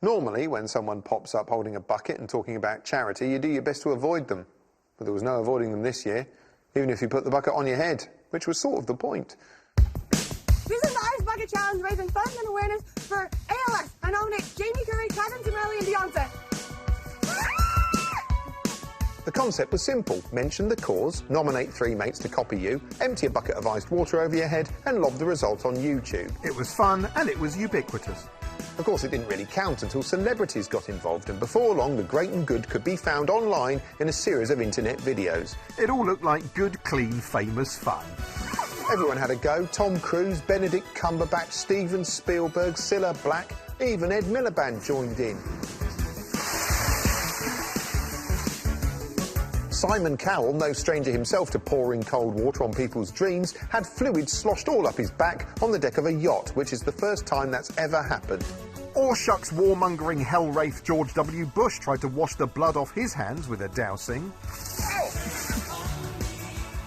Normally, when someone pops up holding a bucket and talking about charity, you do your best to avoid them. But there was no avoiding them this year, even if you put the bucket on your head, which was sort of the point. This is the Ice Bucket Challenge, raising funds and awareness for ALS. I nominate Jamie Curry, Kevin Timmerly, and Beyonce. The concept was simple. Mention the cause, nominate 3 mates to copy you, empty a bucket of iced water over your head, and lob the result on YouTube. It was fun, and it was ubiquitous. Of course, it didn't really count until celebrities got involved, and before long, the great and good could be found online in a series of internet videos. It all looked like good, clean, famous fun. Everyone had a go. Tom Cruise, Benedict Cumberbatch, Steven Spielberg, Cilla Black, even Ed Miliband joined in. Simon Cowell, no stranger himself to pouring cold water on people's dreams, had fluid sloshed all up his back on the deck of a yacht, which is the first time that's ever happened. Or shucks warmongering hell-wraith George W. Bush tried to wash the blood off his hands with a dousing.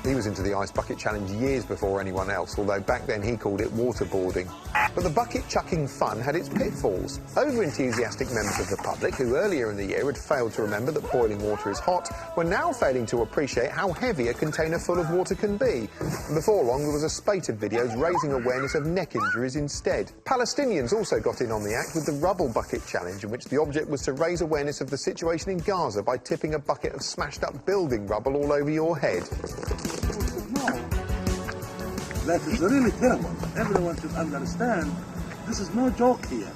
He was into the Ice Bucket Challenge years before anyone else, although back then he called it waterboarding. But the bucket-chucking fun had its pitfalls. Over-enthusiastic members of the public, who earlier in the year had failed to remember that boiling water is hot, were now failing to appreciate how heavy a container full of water can be. And before long, there was a spate of videos raising awareness of neck injuries instead. Palestinians also got in on the act with the Rubble Bucket Challenge, in which the object was to raise awareness of the situation in Gaza by tipping a bucket of smashed-up building rubble all over your head. That is really terrible. Everyone should understand this is no joke here.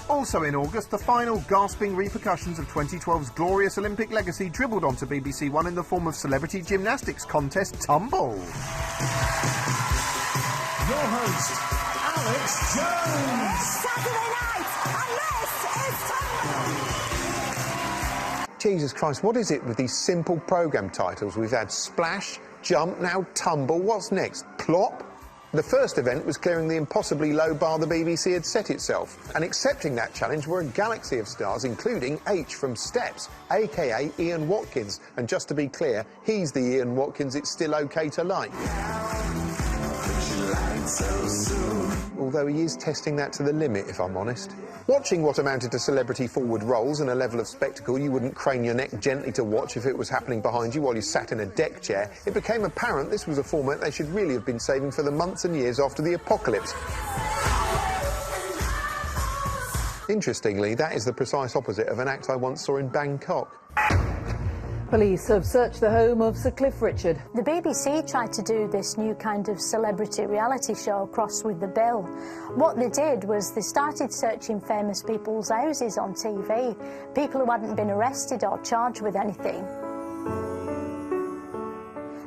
Also in August, the final gasping repercussions of 2012's glorious Olympic legacy dribbled onto BBC One in the form of celebrity gymnastics contest Tumble. Your host, Alex Jones. Saturday night, and this is Tumble. Jesus Christ, what is it with these simple programme titles? We've had Splash, Jump, now Tumble. What's next? Plop? The first event was clearing the impossibly low bar the BBC had set itself, and accepting that challenge were a galaxy of stars, including H from Steps, aka Ian Watkins. And just to be clear, he's the Ian Watkins it's still okay to like. Although he is testing that to the limit, if I'm honest. Watching what amounted to celebrity forward rolls and a level of spectacle you wouldn't crane your neck gently to watch if it was happening behind you while you sat in a deck chair, it became apparent this was a format they should really have been saving for the months and years after the apocalypse. Interestingly, that is the precise opposite of an act I once saw in Bangkok. Police have searched the home of Sir Cliff Richard. The BBC tried to do this new kind of celebrity reality show, Cross with the Bill. What they did was they started searching famous people's houses on TV, people who hadn't been arrested or charged with anything.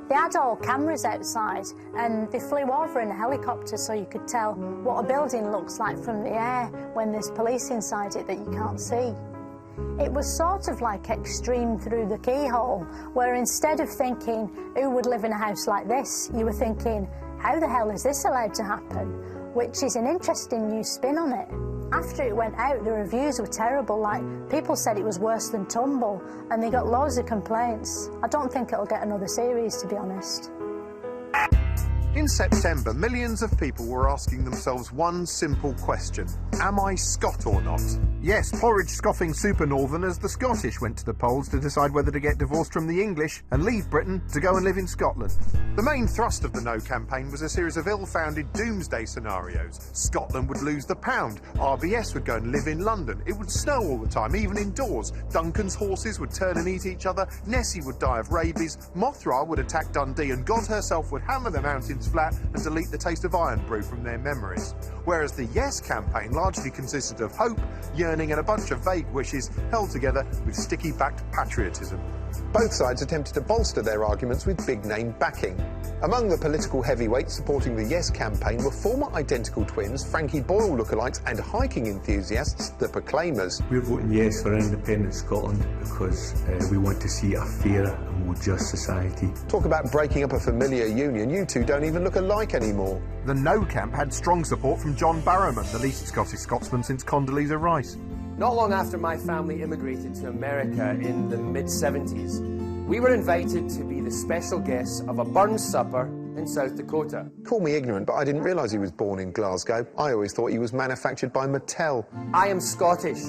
They had all cameras outside and they flew over in a helicopter so you could tell what a building looks like from the air when there's police inside it that you can't see. It was sort of like Extreme Through the Keyhole, where instead of thinking, who would live in a house like this, you were thinking, how the hell is this allowed to happen? Which is an interesting new spin on it. After it went out, the reviews were terrible, like people said it was worse than Tumble, and they got loads of complaints. I don't think it'll get another series, to be honest. In September, millions of people were asking themselves one simple question. Am I Scot or not? Yes, porridge-scoffing super northerners, the Scottish, went to the polls to decide whether to get divorced from the English and leave Britain to go and live in Scotland. The main thrust of the No campaign was a series of ill-founded doomsday scenarios. Scotland would lose the pound, RBS would go and live in London, it would snow all the time, even indoors, Duncan's horses would turn and eat each other, Nessie would die of rabies, Mothra would attack Dundee, and God herself would hammer the mountains flat and delete the taste of Iron Brew from their memories. Whereas the Yes campaign largely consisted of hope, yearning and a bunch of vague wishes held together with sticky-backed patriotism. Both sides attempted to bolster their arguments with big-name backing. Among the political heavyweights supporting the Yes campaign were former identical twins, Frankie Boyle lookalikes and hiking enthusiasts, the Proclaimers. We're voting yes for an independent Scotland because we want to see a fairer and more just society. Talk about breaking up a familiar union, you two don't even look alike anymore. The No camp had strong support from John Barrowman, the least Scottish Scotsman since Condoleezza Rice. Not long after my family immigrated to America in the mid-70s, we were invited to be the special guests of a Burns supper in South Dakota. Call me ignorant, but I didn't realise he was born in Glasgow. I always thought he was manufactured by Mattel. I am Scottish.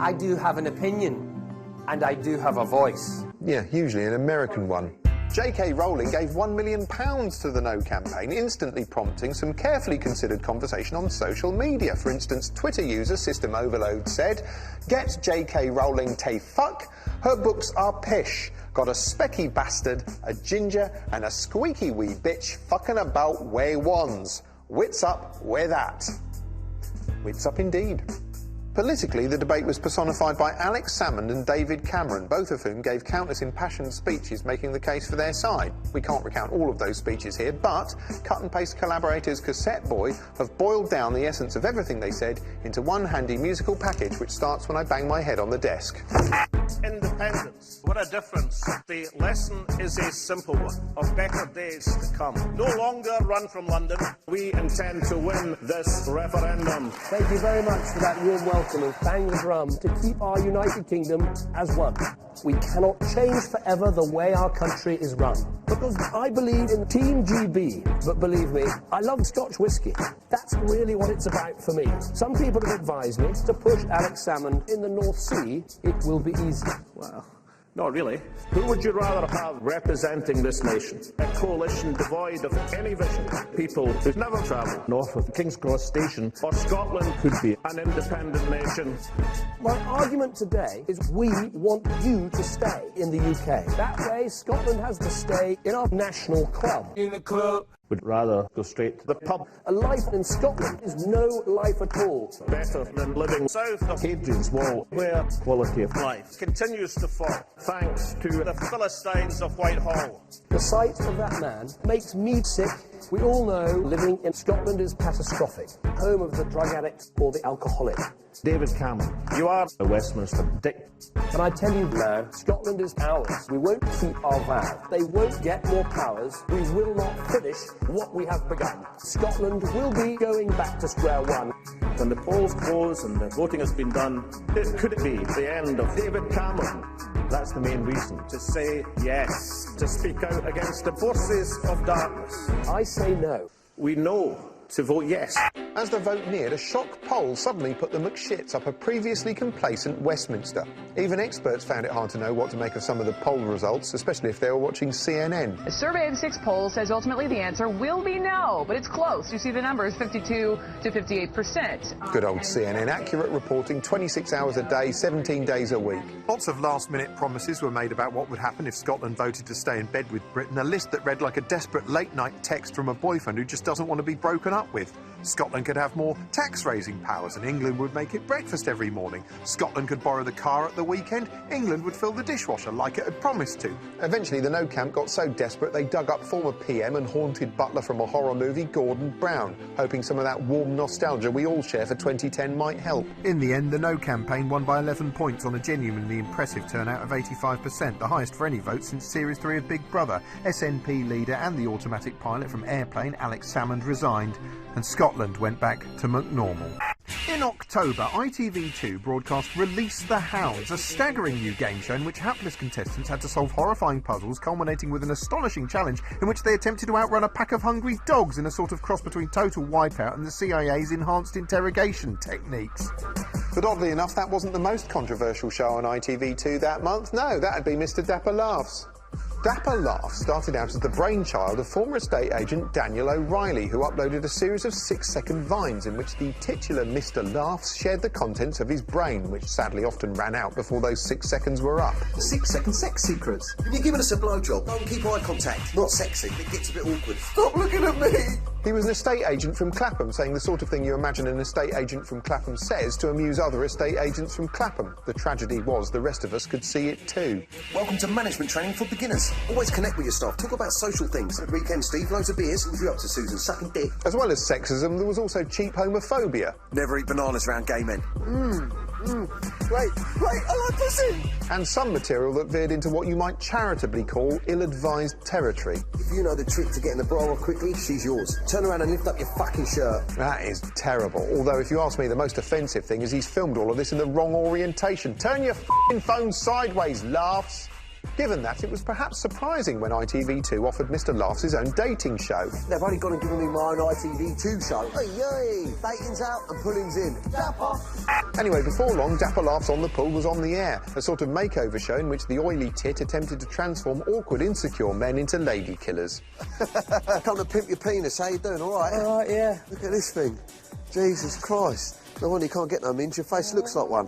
I do have an opinion, and I do have a voice. Yeah, usually an American one. J.K. Rowling gave £1 million to the No campaign, instantly prompting some carefully considered conversation on social media. For instance, Twitter user System Overload said, "Get J.K. Rowling tay fuck, her books are pish. Got a specky bastard, a ginger and a squeaky wee bitch fucking about way wands. Wits up where that." Wits up indeed. Politically, the debate was personified by Alex Salmond and David Cameron, both of whom gave countless impassioned speeches making the case for their side. We can't recount all of those speeches here, but cut-and-paste collaborators Cassette Boy have boiled down the essence of everything they said into one handy musical package which starts when I bang my head on the desk. Independence. What a difference. The lesson is a simple one, of better days to come. No longer run from London. We intend to win this referendum. Thank you very much for that warm welcome and bang the drum to keep our United Kingdom as one. We cannot change forever the way our country is run. Because I believe in Team GB, but believe me, I love Scotch whisky. That's really what it's about for me. Some people have advised me to push Alex Salmond in the North Sea. It will be easy. Well, not really. Who would you rather have representing this nation? A coalition devoid of any vision. People who've never travelled north of King's Cross Station. Or Scotland could be an independent nation. My argument today is we want you to stay in the UK. That way, Scotland has to stay in our national club. In the club. Would rather go straight to the pub. A life in Scotland is no life at all. Better than living south of Hadrian's Wall, where quality of life continues to fall, thanks to the Philistines of Whitehall. The sight of that man makes me sick. We all know living in Scotland is catastrophic. Home of the drug addict or the alcoholic. David Cameron, you are a Westminster dick. And I tell you now, Scotland is ours. We won't keep our vow. They won't get more powers. We will not finish what we have begun. Scotland will be going back to square one. When the polls close and the voting has been done, could it be the end of David Cameron? That's the main reason, to say yes, to speak out against the forces of darkness. I say no. We know to vote yes. As the vote neared, a shock poll suddenly put the McShits up a previously complacent Westminster. Even experts found it hard to know what to make of some of the poll results, especially if they were watching CNN. A survey of 6 polls says ultimately the answer will be no, but it's close. You see the numbers, 52 to 58%. Good old CNN, accurate reporting, 26 hours a day, 17 days a week. Lots of last-minute promises were made about what would happen if Scotland voted to stay in bed with Britain, a list that read like a desperate late-night text from a boyfriend who just doesn't want to be broken up with. Scotland could have more tax-raising powers and England would make it breakfast every morning. Scotland could borrow the car at the weekend. England would fill the dishwasher like it had promised to. Eventually, the No Camp got so desperate they dug up former PM and haunted butler from a horror movie, Gordon Brown, hoping some of that warm nostalgia we all share for 2010 might help. In the end, the No campaign won by 11 points on a genuinely impressive turnout of 85%, the highest for any vote since Series 3 of Big Brother. SNP leader and the automatic pilot from Airplane, Alex Salmond, resigned, and Scotland went back to McNormal. In October, ITV2 broadcast Release the Hounds, a staggering new game show in which hapless contestants had to solve horrifying puzzles, culminating with an astonishing challenge in which they attempted to outrun a pack of hungry dogs in a sort of cross between Total Wipeout and the CIA's enhanced interrogation techniques. But oddly enough, that wasn't the most controversial show on ITV2 that month. No, that'd be Mr. Dapper Laughs. Dapper Laughs started out as the brainchild of former estate agent Daniel O'Reilly, who uploaded a series of 6-second vines in which the titular Mr. Laughs shared the contents of his brain, which sadly often ran out before those 6 seconds were up. 6-second sex secrets. You're giving us a blowjob. Don't keep eye contact. Not sexy. It gets a bit awkward. Stop looking at me! He was an estate agent from Clapham, saying the sort of thing you imagine an estate agent from Clapham says to amuse other estate agents from Clapham. The tragedy was the rest of us could see it too. Welcome to management training for beginners. Always connect with your staff. Talk about social things. At weekend, Steve, loads of beers. What are you up to, Susan? Sucking dick. As well as sexism, there was also cheap homophobia. Never eat bananas around gay men. Wait, I like pussy! And some material that veered into what you might charitably call ill-advised territory. If you know the trick to getting the bra off quickly, she's yours. Turn around and lift up your fucking shirt. That is terrible. Although, if you ask me, the most offensive thing is he's filmed all of this in the wrong orientation. Turn your f***ing phone sideways, Laughs! Given that, it was perhaps surprising when ITV2 offered Mr. Laughs his own dating show. They've only gone and given me my own ITV2 show. Hey, yay! Dating's out and pulling's in. Dapper! Anyway, before long, Dapper Laughs on the Pull was on the air, a sort of makeover show in which the oily tit attempted to transform awkward, insecure men into lady killers. Come to pimp your penis. How you doing? All right? All right, yeah. Look at this thing. Jesus Christ. No wonder you can't get no minge. Your face looks like one.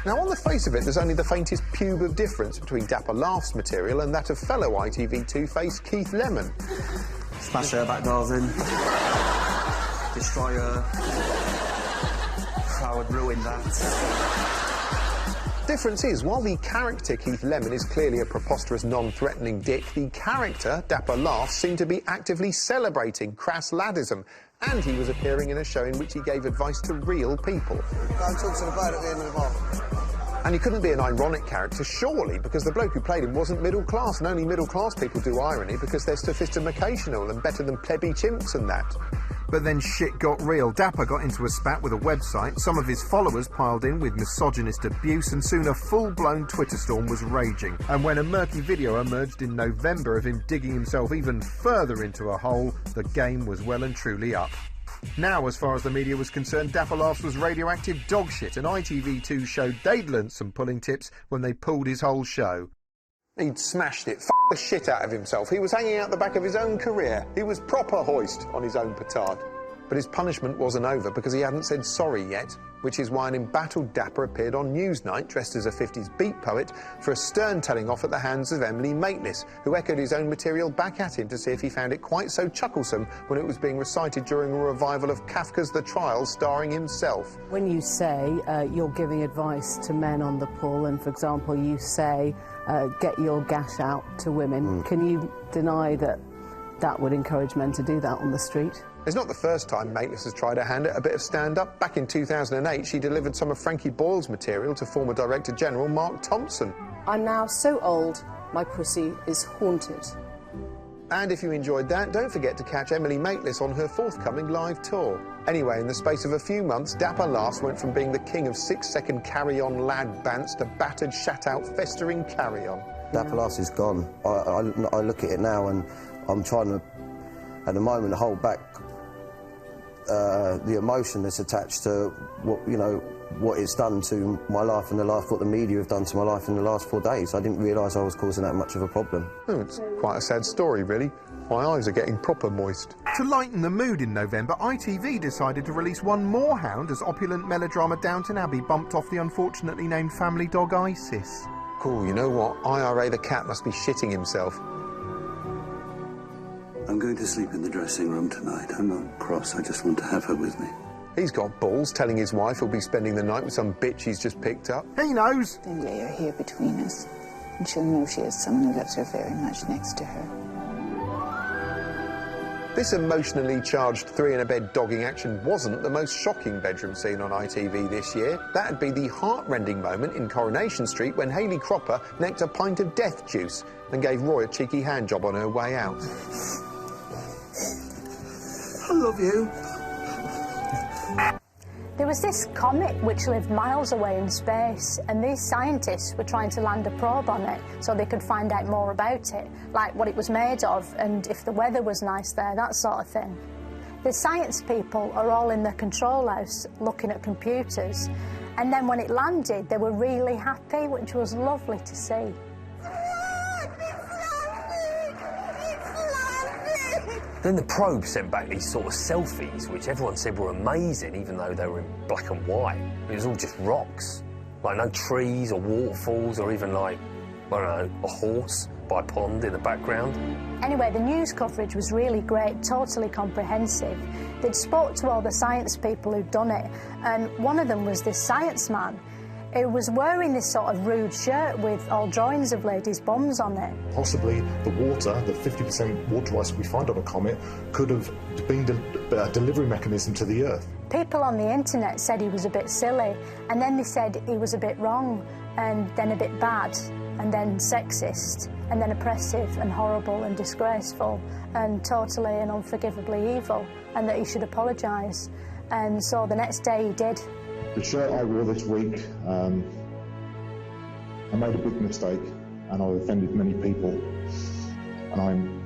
Now, on the face of it, there's only the faintest pube of difference between Dapper Laughs material and that of fellow ITV2 face Keith Lemon. Smash her back, darling. Destroy her. I would ruin that. Difference is, while the character Keith Lemon is clearly a preposterous, non-threatening dick, the character Dapper Laughs seemed to be actively celebrating crass laddism, and he was appearing in a show in which he gave advice to real people. Don't talk to the boat at the end of the month. And he couldn't be an ironic character, surely, because the bloke who played him wasn't middle class, and only middle class people do irony because they're sophisticational and better than plebby chimps and that. But then shit got real. Dapper got into a spat with a website, some of his followers piled in with misogynist abuse, and soon a full-blown Twitter storm was raging. And when a murky video emerged in November of him digging himself even further into a hole, the game was well and truly up. Now, as far as the media was concerned, Dapper Laughs was radioactive dog shit, and ITV2 showed they'd learnt some pulling tips when they pulled his whole show. He'd smashed it, the shit out of himself. He was hanging out the back of his own career. He was proper hoist on his own petard. But his punishment wasn't over because he hadn't said sorry yet, which is why an embattled Dapper appeared on Newsnight dressed as a 50s beat poet for a stern telling off at the hands of Emily Maitlis, who echoed his own material back at him to see if he found it quite so chucklesome when it was being recited during a revival of Kafka's The Trial starring himself. When you say you're giving advice to men on the pull, and for example you say get your gash out to women, can you deny that that would encourage men to do that on the street? It's not the first time Maitlis has tried her hand at a bit of stand-up. Back in 2008, she delivered some of Frankie Boyle's material to former Director General Mark Thompson. I'm now so old, my pussy is haunted. And if you enjoyed that, don't forget to catch Emily Maitlis on her forthcoming live tour. Anyway, in the space of a few months, Dapper Laughs went from being the king of 6-second carry-on lad bants to battered, shat-out, festering carry-on. Dapper Laughs is gone. I look at it now and I'm trying to, at the moment, hold back the emotion that's attached to what it's done to my life and what the media have done to my life in the last 4 days. I didn't realise I was causing that much of a problem. Oh, it's quite a sad story, really. My eyes are getting proper moist. To lighten the mood in November, ITV decided to release one more hound as opulent melodrama Downton Abbey bumped off the unfortunately named family dog Isis. Cool, you know what? IRA the cat must be shitting himself. I'm going to sleep in the dressing room tonight. I'm not cross, I just want to have her with me. He's got balls, telling his wife he'll be spending the night with some bitch he's just picked up. He knows! Then lay her here between us, and she'll know she has someone who loves her very much next to her. This emotionally charged three-in-a-bed dogging action wasn't the most shocking bedroom scene on ITV this year. That'd be the heart-rending moment in Coronation Street when Hayley Cropper necked a pint of death juice and gave Roy a cheeky handjob on her way out. I love you. There was this comet which lived miles away in space, and these scientists were trying to land a probe on it so they could find out more about it, like what it was made of and if the weather was nice there, that sort of thing. The science people are all in the control house looking at computers, and then when it landed they were really happy, which was lovely to see. Then the probe sent back these sort of selfies, which everyone said were amazing, even though they were in black and white. It was all just rocks. Like no trees or waterfalls or even like, I don't know, a horse by a pond in the background. Anyway, the news coverage was really great, totally comprehensive. They'd spoke to all the science people who'd done it, and one of them was this science man who was wearing this sort of rude shirt with all drawings of ladies' bums on it. Possibly the water, the 50% water ice we find on a comet, could have been a delivery mechanism to the Earth. People on the internet said he was a bit silly, and then they said he was a bit wrong, and then a bit bad, and then sexist, and then oppressive and horrible and disgraceful, and totally and unforgivably evil, and that he should apologise. And so the next day he did. The shirt I wore this week, I made a big mistake and I offended many people, and I'm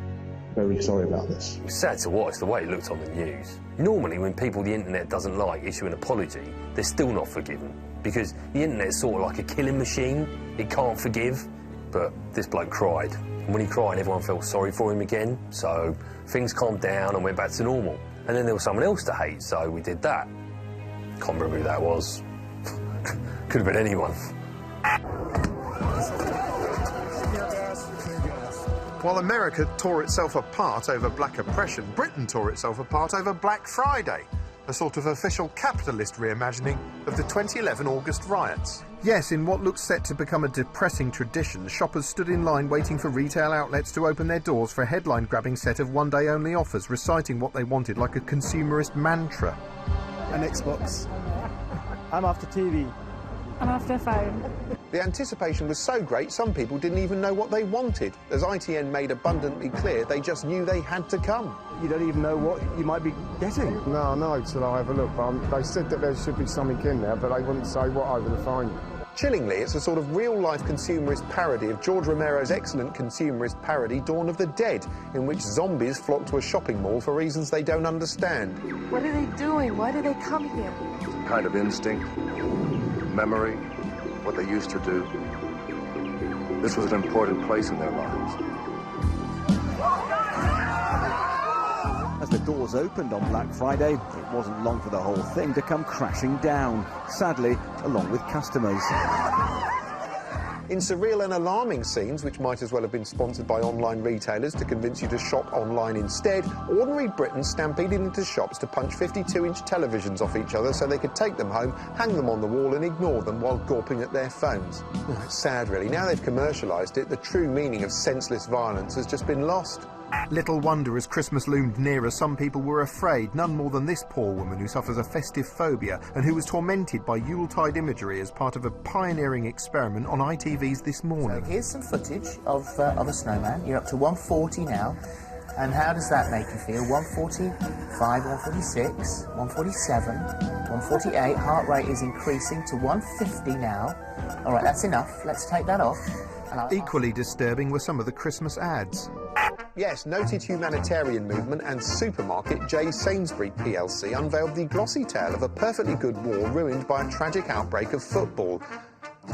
very sorry about this. It was sad to watch the way it looked on the news. Normally when people the internet doesn't like issue an apology, they're still not forgiven, because the internet's sort of like a killing machine. It can't forgive. But this bloke cried, and when he cried everyone felt sorry for him again, so things calmed down and went back to normal. And then there was someone else to hate, so we did that. Can't remember who that was. Could have been anyone. While America tore itself apart over black oppression, Britain tore itself apart over Black Friday, a sort of official capitalist reimagining of the 2011 August riots. Yes, in what looks set to become a depressing tradition, shoppers stood in line waiting for retail outlets to open their doors for a headline-grabbing set of one-day-only offers, reciting what they wanted like a consumerist mantra. An Xbox. I'm after TV. I'm after a phone. The anticipation was so great, some people didn't even know what they wanted. As ITN made abundantly clear, they just knew they had to come. You don't even know what you might be getting. No, till I have a look. They said that there should be something in there, but they wouldn't say what I would find. Chillingly, it's a sort of real-life consumerist parody of George Romero's excellent consumerist parody, Dawn of the Dead, in which zombies flock to a shopping mall for reasons they don't understand. What are they doing? Why do they come here? Kind of instinct, memory, what they used to do. This was an important place in their lives. As the doors opened on Black Friday, it wasn't long for the whole thing to come crashing down, sadly, along with customers. In surreal and alarming scenes, which might as well have been sponsored by online retailers to convince you to shop online instead, ordinary Britons stampeded into shops to punch 52-inch televisions off each other so they could take them home, hang them on the wall and ignore them while gawping at their phones. Oh, it's sad, really. Now they've commercialised it, the true meaning of senseless violence has just been lost. Little wonder, as Christmas loomed nearer, some people were afraid, none more than this poor woman who suffers a festive phobia and who was tormented by Yuletide imagery as part of a pioneering experiment on ITV's This Morning. So here's some footage of a snowman. You're up to 140 now. And how does that make you feel? 145, 146, 147, 148. Heart rate is increasing to 150 now. All right, that's enough. Let's take that off. Equally disturbing were some of the Christmas ads. Yes, noted humanitarian movement and supermarket J. Sainsbury plc unveiled the glossy tale of a perfectly good war ruined by a tragic outbreak of football.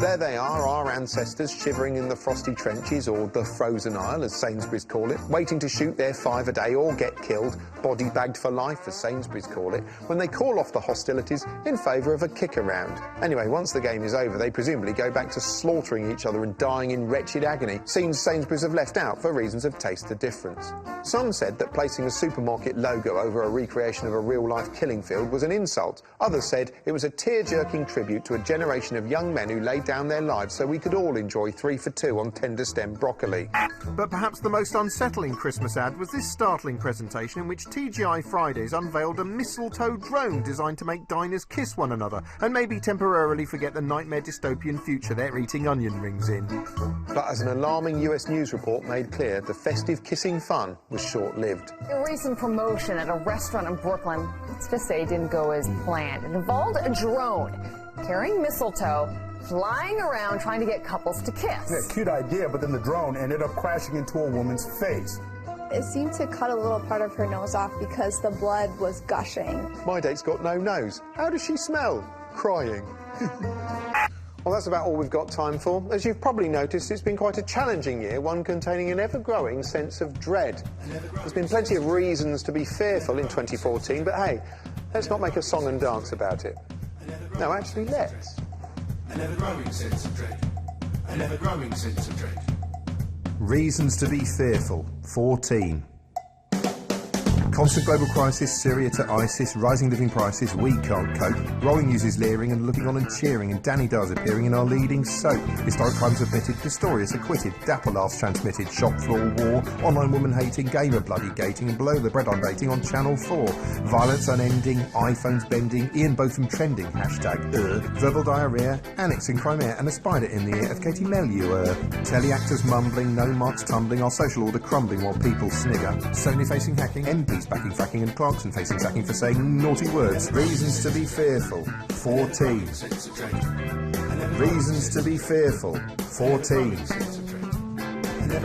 There they are, our ancestors, shivering in the frosty trenches, or the frozen isle, as Sainsbury's call it, waiting to shoot their 5 a day or get killed, body bagged for life, as Sainsbury's call it, when they call off the hostilities in favour of a kick-around. Anyway, once the game is over, they presumably go back to slaughtering each other and dying in wretched agony, scenes Sainsbury's have left out for reasons of taste the difference. Some said that placing a supermarket logo over a recreation of a real-life killing field was an insult. Others said it was a tear-jerking tribute to a generation of young men who laid down their lives so we could all enjoy 3 for 2 on tender stem broccoli. But perhaps the most unsettling Christmas ad was this startling presentation in which TGI Fridays unveiled a mistletoe drone designed to make diners kiss one another and maybe temporarily forget the nightmare dystopian future they're eating onion rings in. But as an alarming US news report made clear, the festive kissing fun was short-lived. A recent promotion at a restaurant in Brooklyn, let's just say, didn't go as planned. It involved a drone carrying mistletoe, flying around trying to get couples to kiss. Yeah, cute idea, but then the drone ended up crashing into a woman's face. It seemed to cut a little part of her nose off because the blood was gushing. My date's got no nose. How does she smell? Crying. Well, that's about all we've got time for. As you've probably noticed, it's been quite a challenging year, one containing an ever-growing sense of dread. There's been plenty of reasons to be fearful in 2014, but hey, let's not make a song and dance about it. No, actually, let's. An ever-growing sense of dread. An ever-growing sense of dread. Reasons to be fearful. 14. Constant global crisis, Syria to ISIS, rising living prices, we can't cope. Rolling news is leering and looking on and cheering, and Danny Dars appearing in our leading soap. Historic crimes admitted, Pistorius acquitted, dapper laughs transmitted, shop floor war, online woman hating, gamer bloody gating, and below the bread on dating on Channel 4. Violence unending, iPhones bending, Ian Botham trending, hashtag verbal diarrhea, annex in Crimea, and a spider in the ear of Katie Melua. Telly actors mumbling, no marks tumbling, our social order crumbling while people snigger. Sony facing hacking, MPs backing fracking, and Clarkson facing sacking for saying naughty words. Reasons to be fearful. 14. Reasons to be fearful. 14.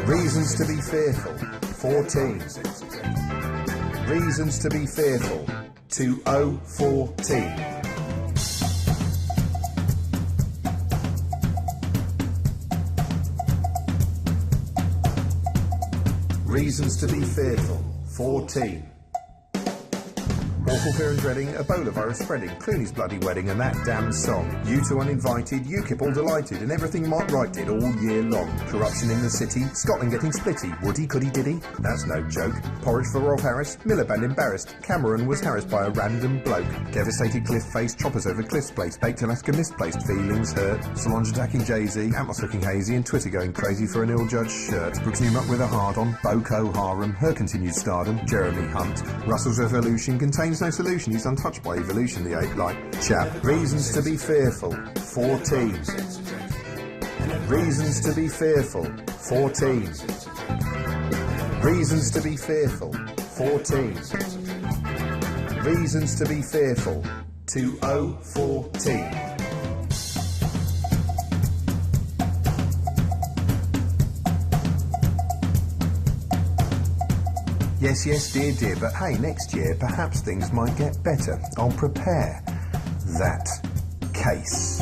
Reasons to be fearful. 14. Reasons to be fearful. 2014. Reasons to be fearful. 14. Awful fear and dreading, Ebola virus spreading, Clooney's bloody wedding and that damn song. U2 uninvited, UKIP all delighted, and everything Mark Wright did all year long. Corruption in the city, Scotland getting splitty, Woody couldy diddy, that's no joke. Porridge for Rolf Harris, Miliband embarrassed, Cameron was harassed by a random bloke. Devastated cliff face, choppers over cliff's place, baked Alaska misplaced, feelings hurt. Solange attacking Jay-Z, Atmos looking hazy, and Twitter going crazy for an ill-judged shirt. Brooks Newmark with a hard-on, Boko Haram, her continued stardom, Jeremy Hunt. Russell's revolution contains no solution, he's untouched by evolution, the ape-like chap. Reasons to be fearful. 14. Reasons to be fearful. 14. Reasons to be fearful. 14. Reasons to be fearful. 2014. Yes, yes, dear, dear, but hey, next year, perhaps things might get better. I'll prepare that case.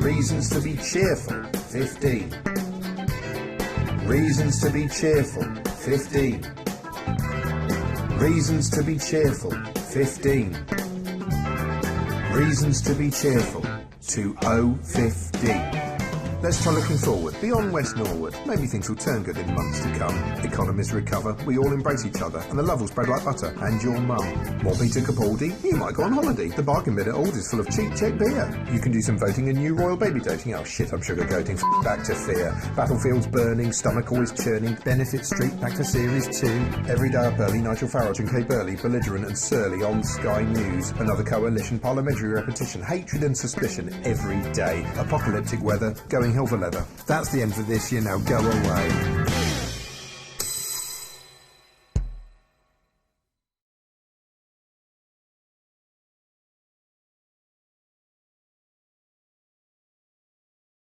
Reasons to be cheerful. 15. Reasons to be cheerful. 15. Reasons to be cheerful. 15. Reasons to be cheerful. 2015. Let's try looking forward, beyond West Norwood. Maybe things will turn good in months to come. Economies recover, we all embrace each other, and the love will spread like butter. And your mum. More Peter Capaldi? You might go on holiday. The bargain bin at Aldi's full of cheap check beer. You can do some voting in new royal baby dating. Oh shit, I'm sugarcoating. Back to fear. Battlefields burning, stomach always churning. Benefit Street back to Series 2. Every day up early, Nigel Farage and Kay Burley, belligerent and surly on Sky News. Another coalition, parliamentary repetition, hatred and suspicion every day. Apocalyptic weather, going hell for leather. That's the end for this year now, go away.